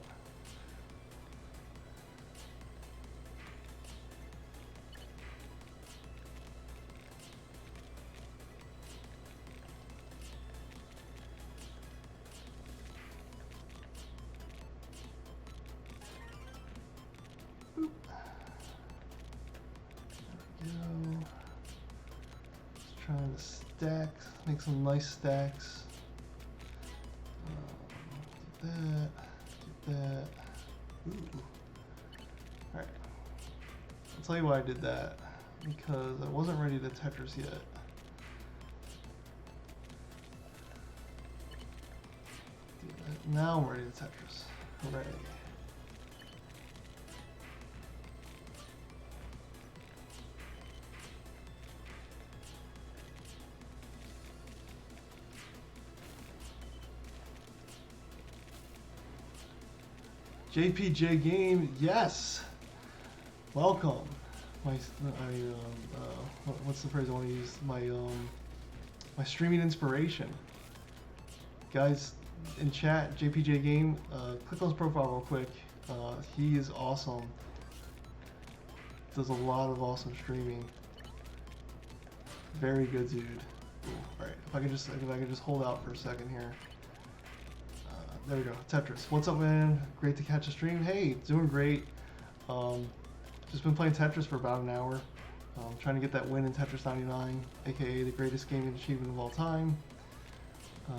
Boop. There we go. Just trying to stack, make some nice stacks. Do that. Ooh. Alright. I'll tell you why I did that. Because I wasn't ready to Tetris yet. Do that. Now I'm ready to Tetris. Hooray. JPJ game, yes. Welcome. What's the phrase I want to use? My streaming inspiration. Guys in chat, JPJ game. Click on his profile real quick. He is awesome. Does a lot of awesome streaming. Very good dude. All right, if I can just hold out for a second here. There we go, Tetris. What's up, man? Great to catch a stream. Hey, doing great. Just been playing Tetris for about an hour. Trying to get that win in Tetris 99, aka the greatest gaming achievement of all time. I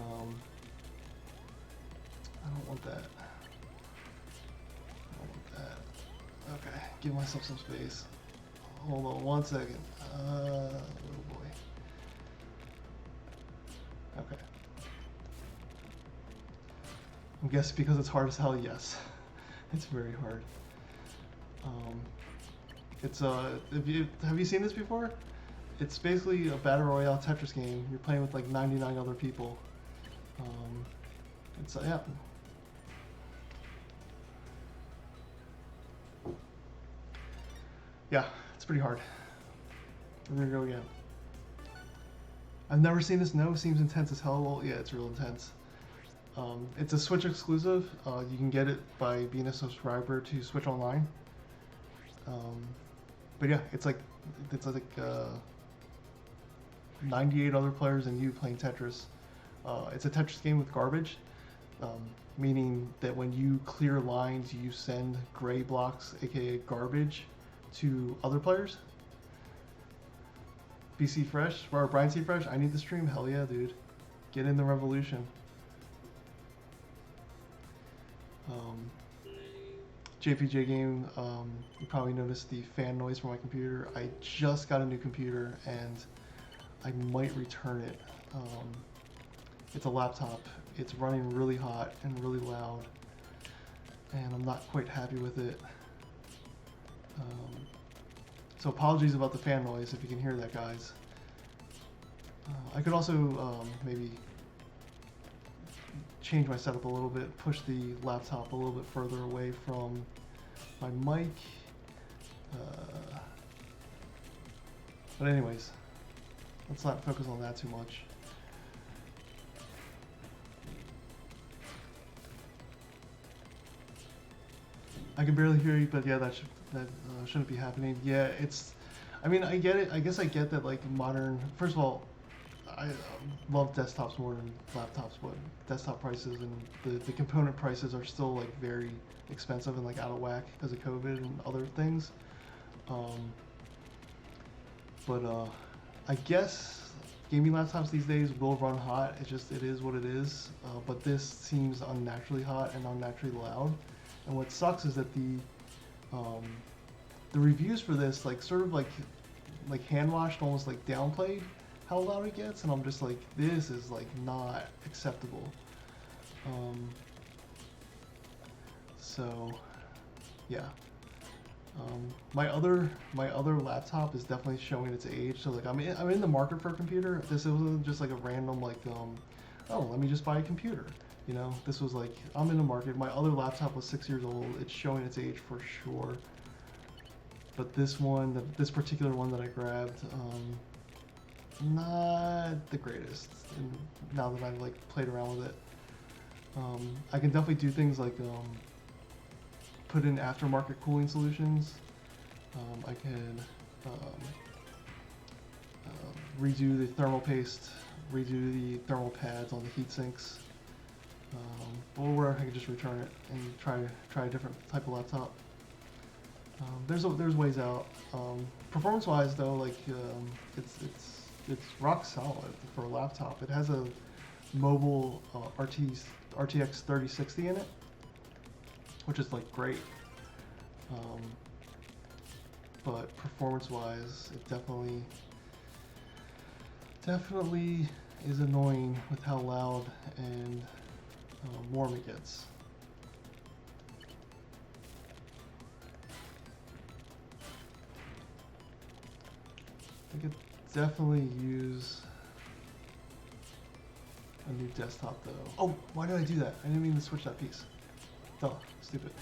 don't want that. I don't want that. Okay, give myself some space. Hold on one second. Oh boy. Okay. I'm guessing because it's hard as hell, yes. It's very hard. Have you seen this before? It's basically a battle royale Tetris game. You're playing with like 99 other people. Yeah. Yeah, it's pretty hard. We're gonna go again. I've never seen this. No, seems intense as hell. Well, yeah, it's real intense. It's a Switch exclusive. You can get it by being a subscriber to Switch Online. But yeah, it's like 98 other players and you playing Tetris. It's a Tetris game with garbage, meaning that when you clear lines, you send gray blocks, aka garbage, to other players. BC Fresh, or Brian C. Fresh, I need the stream. Hell yeah, dude. Get in the revolution. JPJ game, you probably noticed the fan noise from my computer. I just got a new computer and I might return it. It's a laptop. It's running really hot and really loud and I'm not quite happy with it. So apologies about the fan noise if you can hear that, guys. I could also maybe change my setup a little bit, push the laptop a little bit further away from my mic. But anyways, let's not focus on that too much. I can barely hear you, but yeah, that shouldn't be happening. Yeah, it's. I mean, I get it. I guess I get that. Like modern. First of all, I love desktops more than laptops, but desktop prices and the component prices are still like very expensive and like out of whack because of COVID and other things. But I guess gaming laptops these days will run hot. It is what it is. But this seems unnaturally hot and unnaturally loud. And what sucks is that the reviews for this like sort of like hand washed, almost like downplayed how loud it gets, and I'm just like, this is like not acceptable. So yeah. My other laptop is definitely showing its age. So like I'm in the market for a computer. This wasn't just like a random like oh, let me just buy a computer. You know, this was like, I'm in the market. My other laptop was 6 years old. It's showing its age for sure. But this one, this particular one that I grabbed, not the greatest. And now that I've like played around with it, I can definitely do things like put in aftermarket cooling solutions. I can redo the thermal paste, redo the thermal pads on the heat sinks. Or I can just return it and try a different type of laptop. There's ways out. Performance-wise, though, like it's rock solid for a laptop. It has a mobile RTX 3060 in it, which is like great. But performance-wise, it definitely is annoying with how loud and warm it gets. I could definitely use a new desktop though. Oh, why did I do that? I didn't mean to switch that piece. Oh, stupid.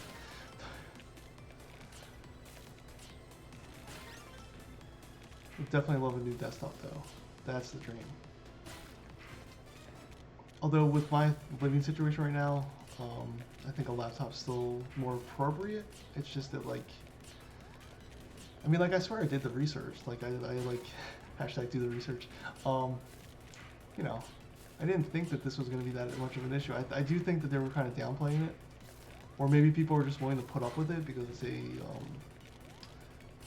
I definitely love a new desktop though. That's the dream. Although with my living situation right now, I think a laptop's still more appropriate. It's just that like, I mean, like I swear I did the research. Like I like hashtag do the research. You know, I didn't think that this was going to be that much of an issue. I do think that they were kind of downplaying it, or maybe people were just willing to put up with it because it's I'm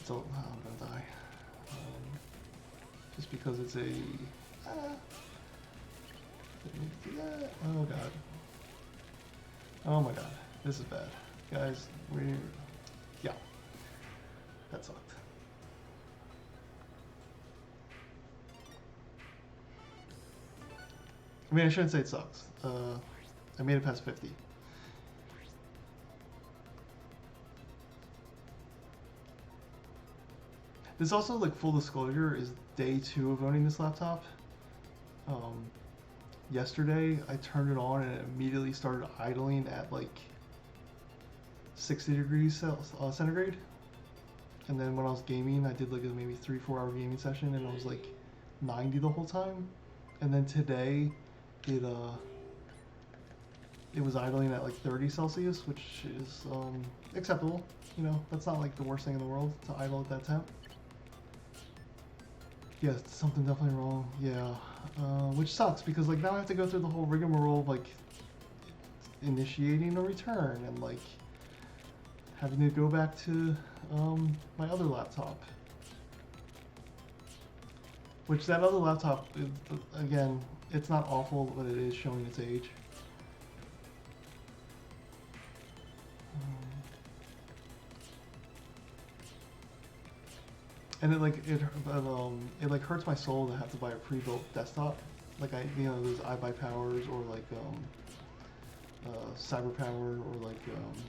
gonna die. Just because it's a. Do that. Oh god. Oh my god. This is bad. Guys, yeah. That sucked. I mean, I shouldn't say it sucks. I made it past 50. This also, like, full disclosure, is day 2 of owning this laptop. Yesterday, I turned it on and it immediately started idling at like 60 degrees centigrade. and then when I was gaming, I did like a maybe 3-4 hour gaming session, and it was like 90 the whole time. And then today, it it was idling at like 30 Celsius, which is acceptable. You know, that's not like the worst thing in the world to idle at that temp. Yeah, something definitely wrong. Yeah, which sucks because like now I have to go through the whole rigmarole of like initiating a return and like having to go back to my other laptop. Which that other laptop, again, it's not awful, but it is showing its age. And it like hurts my soul to have to buy a pre-built desktop. Like those iBuyPowers or like CyberPower or like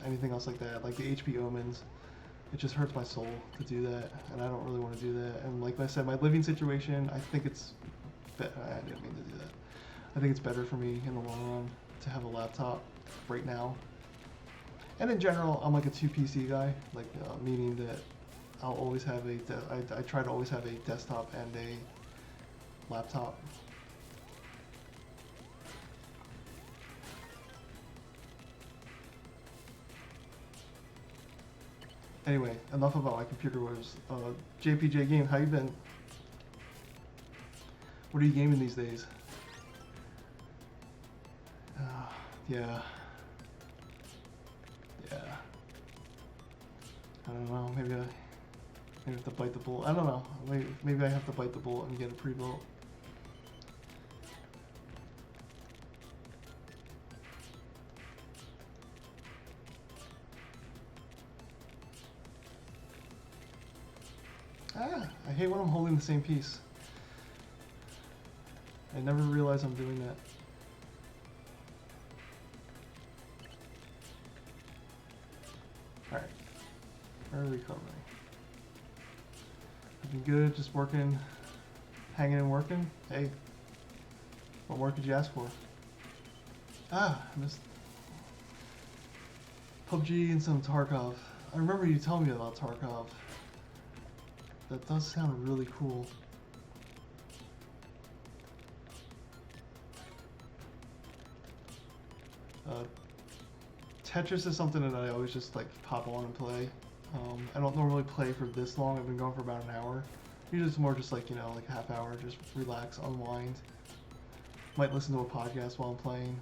anything else like that, like the HP Omens. It just hurts my soul to do that, and I don't really want to do that. And like I said, my living situation, I think it's. I didn't mean to do that. I think it's better for me in the long run to have a laptop right now. And in general, I'm like a 2 PC guy, like meaning that I'll always have I try to always have a desktop and a laptop. Anyway, enough about my computer woes. JPJ Game, how you been? What are you gaming these days? Yeah. Yeah. I don't know, maybe I have to bite the bullet. I don't know. Maybe I have to bite the bullet and get a pre-built. I hate when I'm holding the same piece. I never realize I'm doing that. Alright. Early recovery. I've been good, just working, hanging and working. Hey, what more could you ask for? I missed PUBG and some Tarkov. I remember you telling me about Tarkov. That does sound really cool. Tetris is something that I always just like pop on and play. I don't normally play for this long. I've been going for about an hour. Usually it's more just like, you know, like a half hour, just relax, unwind. Might listen to a podcast while I'm playing.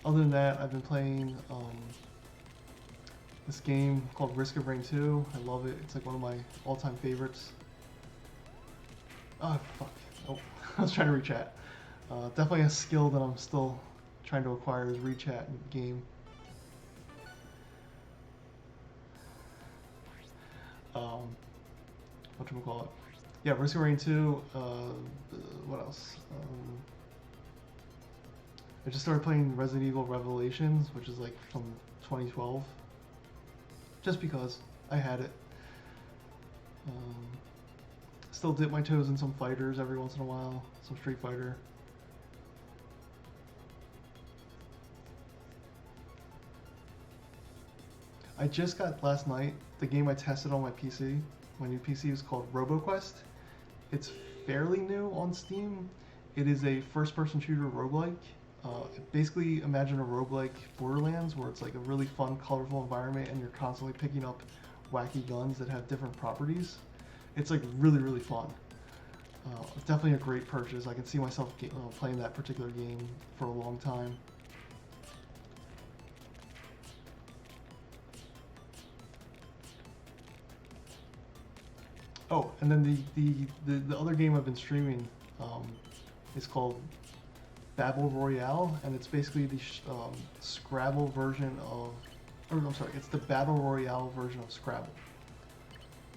Other than that, I've been playing this game called Risk of Rain 2. I love it. It's like one of my all-time favorites. Oh, fuck. Oh, I was trying to rechat. Definitely a skill that I'm still trying to acquire is rechat in the game. Whatchamacallit? Yeah, Risk of Rain 2. What else? I just started playing Resident Evil Revelations, which is like from 2012. Just because I had it. Still dip my toes in some fighters every once in a while. Some Street Fighter. I just got last night the game I tested on my PC. My new PC is called RoboQuest. It's fairly new on Steam. It is a first-person shooter roguelike. Basically, imagine a roguelike Borderlands where it's like a really fun, colorful environment and you're constantly picking up wacky guns that have different properties. It's like really, really fun. Definitely a great purchase. I can see myself playing that particular game for a long time. Oh, and then the other game I've been streaming is called Battle Royale, and it's basically the Scrabble version of, or I'm sorry, it's the Battle Royale version of Scrabble.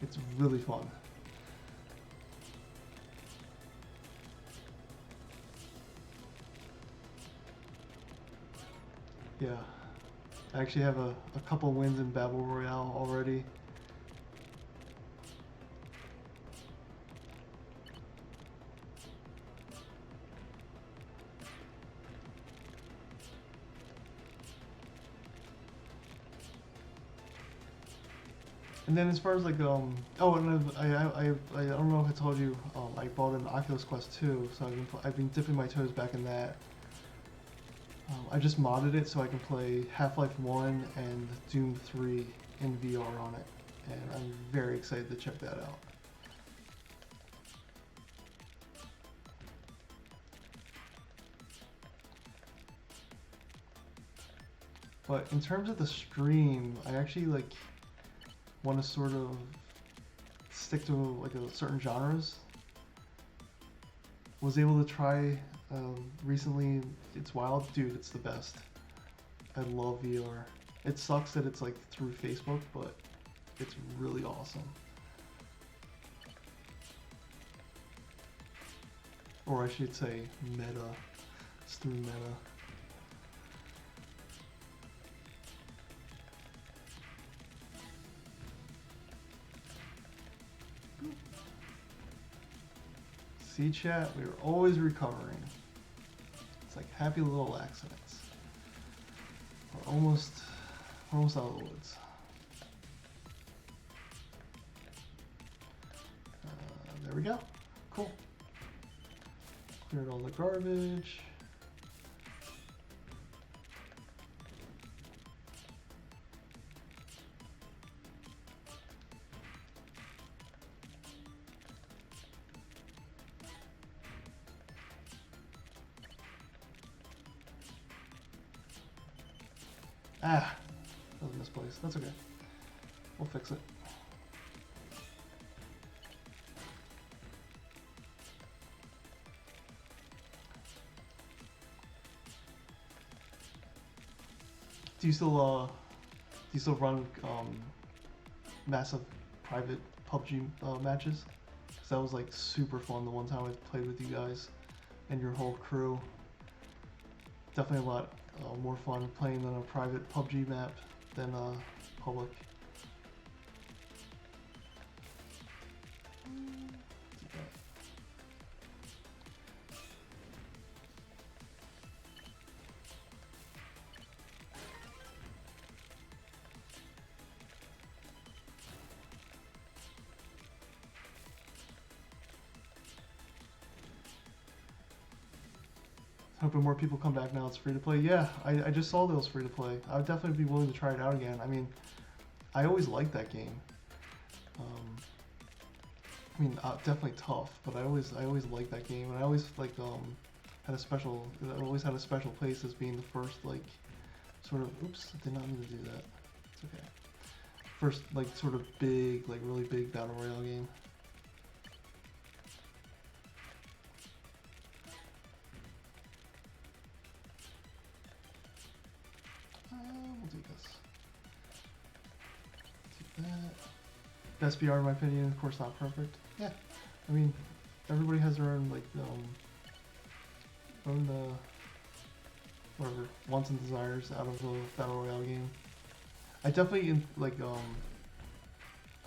It's really fun. Yeah, I actually have a couple wins in Battle Royale already. And then as far as like oh, and I don't know if I told you, I bought an Oculus Quest 2, so I've been dipping my toes back in that. I just modded it so I can play Half-Life 1 and Doom 3 in VR on it, and I'm very excited to check that out. But in terms of the stream, I actually like want to sort of stick to like certain genres. Was able to try recently. It's wild, dude. It's the best. I love VR. It sucks that it's like through Facebook, but it's really awesome. Or I should say Meta. It's through Meta. See, chat, we were always recovering. It's like happy little accidents. We're almost out of the woods. There we go. Cool. Cleared all the garbage. Ah, that was misplaced. That's okay. We'll fix it. Do you still run massive private PUBG matches? Because that was like super fun the one time I played with you guys and your whole crew. Definitely a lot more fun playing on a private PUBG map than public. Hoping more people come back now. It's free to play. Yeah, I just saw those free to play. I would definitely be willing to try it out again. I mean, I always liked that game. I mean, definitely tough, but I always liked that game, and I always like had a special. I always had a special place as being the first like sort of. Oops, I did not mean to do that. It's okay. First like sort of big, like really big battle royale game. We'll do this. Do that. Best VR in my opinion, of course not perfect. Yeah, I mean, everybody has their own like whatever wants and desires out of the battle royale game. I definitely like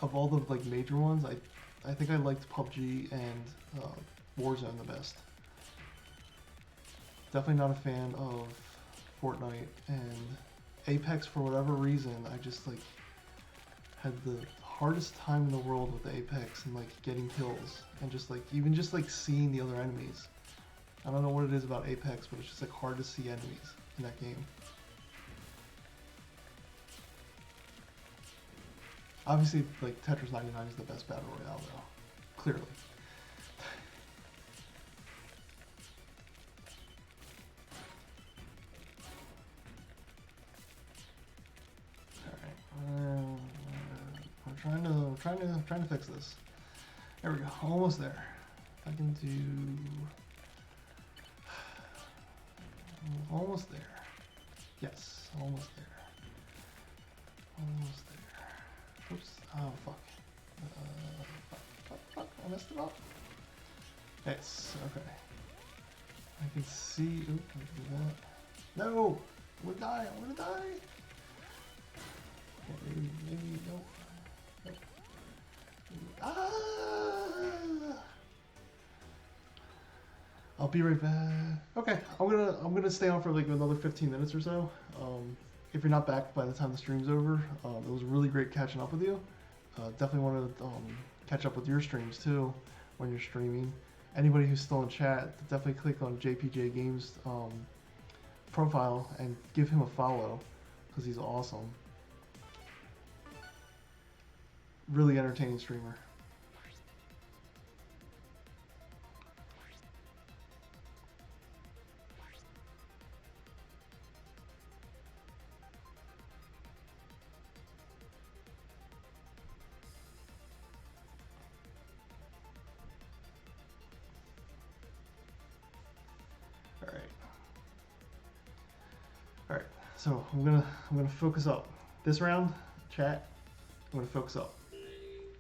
of all the like major ones, I think I liked PUBG and Warzone the best. Definitely not a fan of Fortnite and Apex for whatever reason. I just like had the hardest time in the world with Apex and like getting kills and just like even just like seeing the other enemies. I don't know what it is about Apex, but it's just like hard to see enemies in that game. Obviously, like Tetris 99 is the best battle royale though, clearly. Trying to fix this. There we go. Almost there. I can do almost there. Yes, almost there. Almost there. Oops. Oh fuck. Fuck. I messed it up. Yes. Okay. I can see. Oop. I can do that. No. I'm gonna die. I'm gonna die. Okay, maybe nope. Ah! I'll be right back. Okay, I'm gonna stay on for like another 15 minutes or so. If you're not back by the time the stream's over, it was really great catching up with you. Definitely want to catch up with your streams too when you're streaming. Anybody who's still in chat, definitely click on JPJ Games profile and give him a follow because he's awesome. Really entertaining streamer. All right, so I'm gonna focus up. This round, chat, I'm gonna focus up.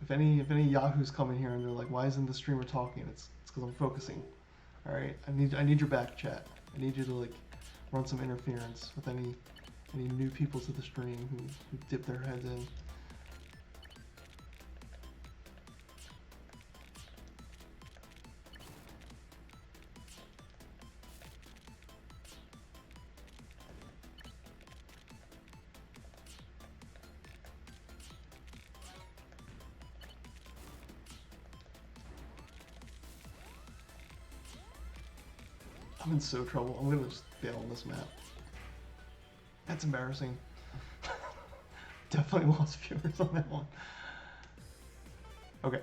If any yahoos come in here and they're like, "Why isn't the streamer talking?" It's because I'm focusing. All right, I need your back, chat. I need you to like run some interference with any new people to the stream who dip their heads in. I'm in so trouble. I'm gonna just bail on this map. That's embarrassing. Definitely lost viewers on that one. Okay,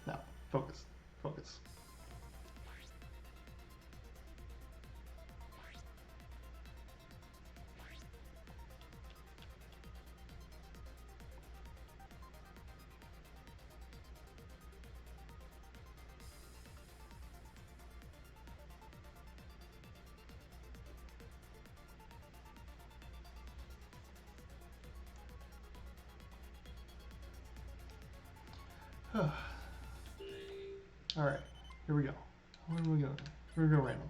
now focus, focus. All right, here we go. Where are we going? We're gonna go random.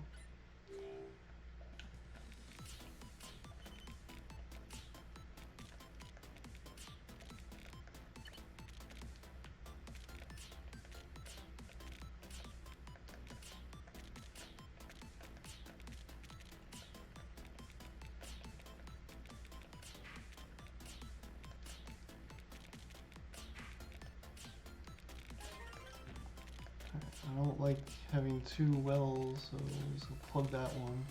I don't like having two wells, so plug that one.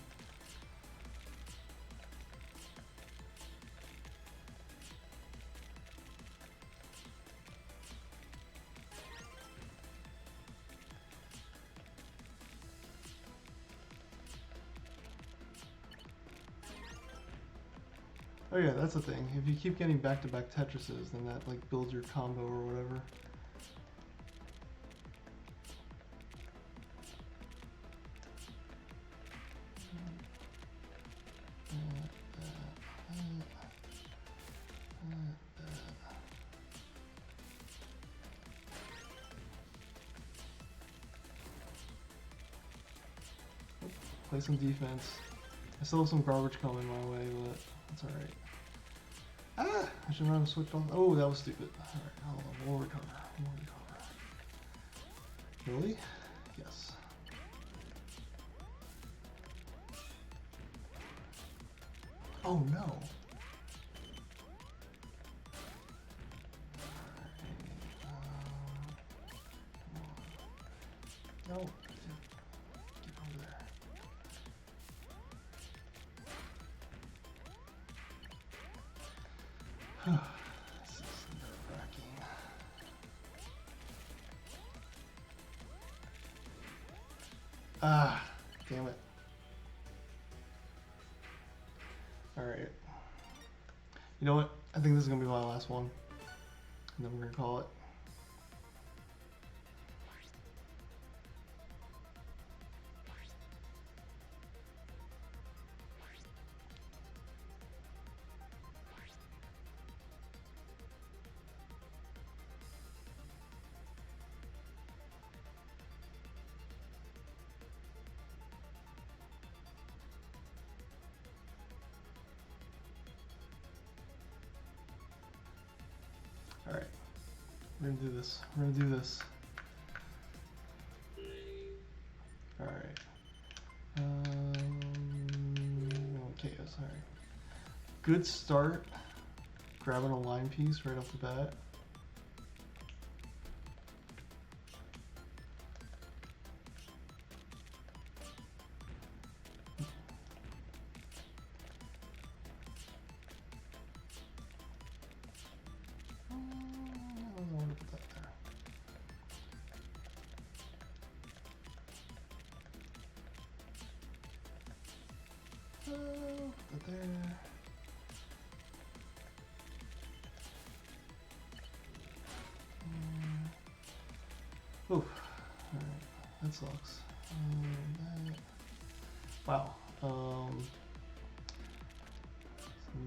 Oh yeah, that's the thing. If you keep getting back-to-back Tetrises, then that like builds your combo or whatever. Play some defense. I still have some garbage coming my way, but that's alright. Ah! I should not have switched off. Oh, that was stupid. Alright, hold on. We'll recover. We'll recover. Really? Yes. Oh no! No. Get over there. This is nerve-wracking. Ah, damn it. Alright. You know what? I think this is gonna be my last one. And then we're gonna call it. Alright. We're gonna do this. We're gonna do this. Alright. Okay, sorry. Good start. Grabbing a line piece right off the bat. Put that there. Ooh, alright, that sucks. That. Wow,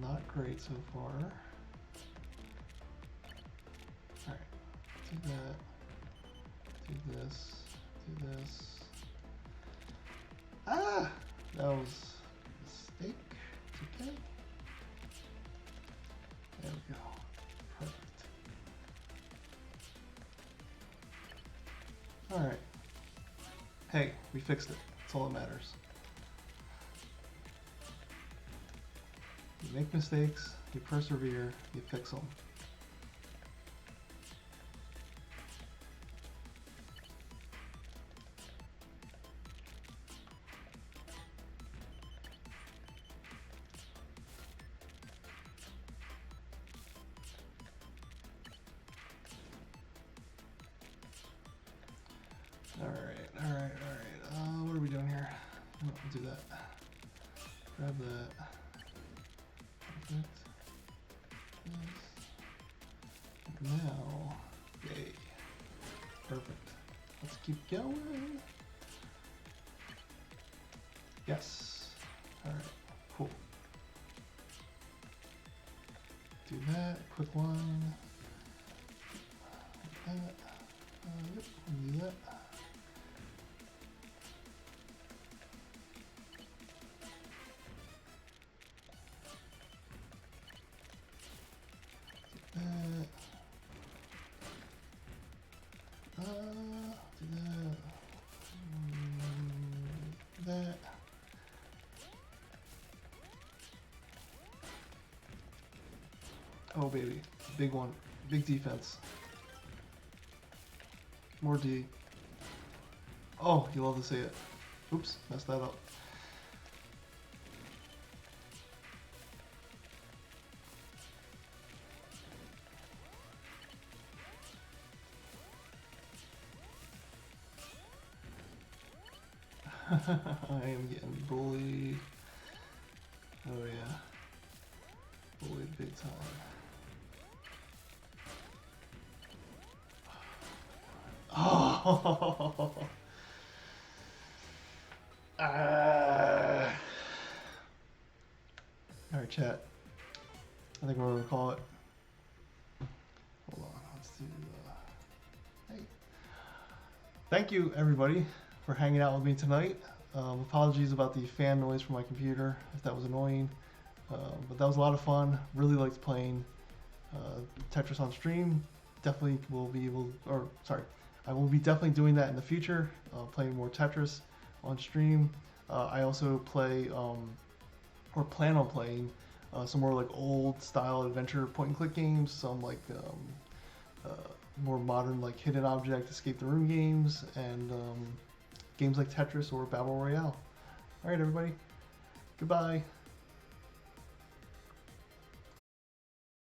not great so far. Alright, do that, do this, do this. Ah! That was a mistake. It's okay. There we go. Perfect. Alright. Hey, we fixed it. That's all that matters. You make mistakes, you persevere, you fix them. Alright. What are we doing here? No, we'll do that. Grab that. Perfect. Yes. And now, yay. Perfect. Let's keep going. Yes. Alright, cool. Do that, quick line. Like that. Yep, we'll do that. Do that. That. Oh baby, big one, big defense. More D. Oh, you love to see it. Oops, messed that up. I am getting bullied. Oh yeah. Bullied big time. Oh! Alright, chat. I think we're gonna call it. Hold on, let's do hey. Thank you everybody for hanging out with me tonight. Apologies about the fan noise from my computer, if that was annoying. But that was a lot of fun. Really liked playing Tetris on stream. Definitely will be able, or sorry, I will be definitely doing that in the future, playing more Tetris on stream. I also play, or plan on playing, some more like old style adventure point and click games, some like more modern like hidden object, escape the room games, and games like Tetris or Battle Royale. Alright everybody, goodbye.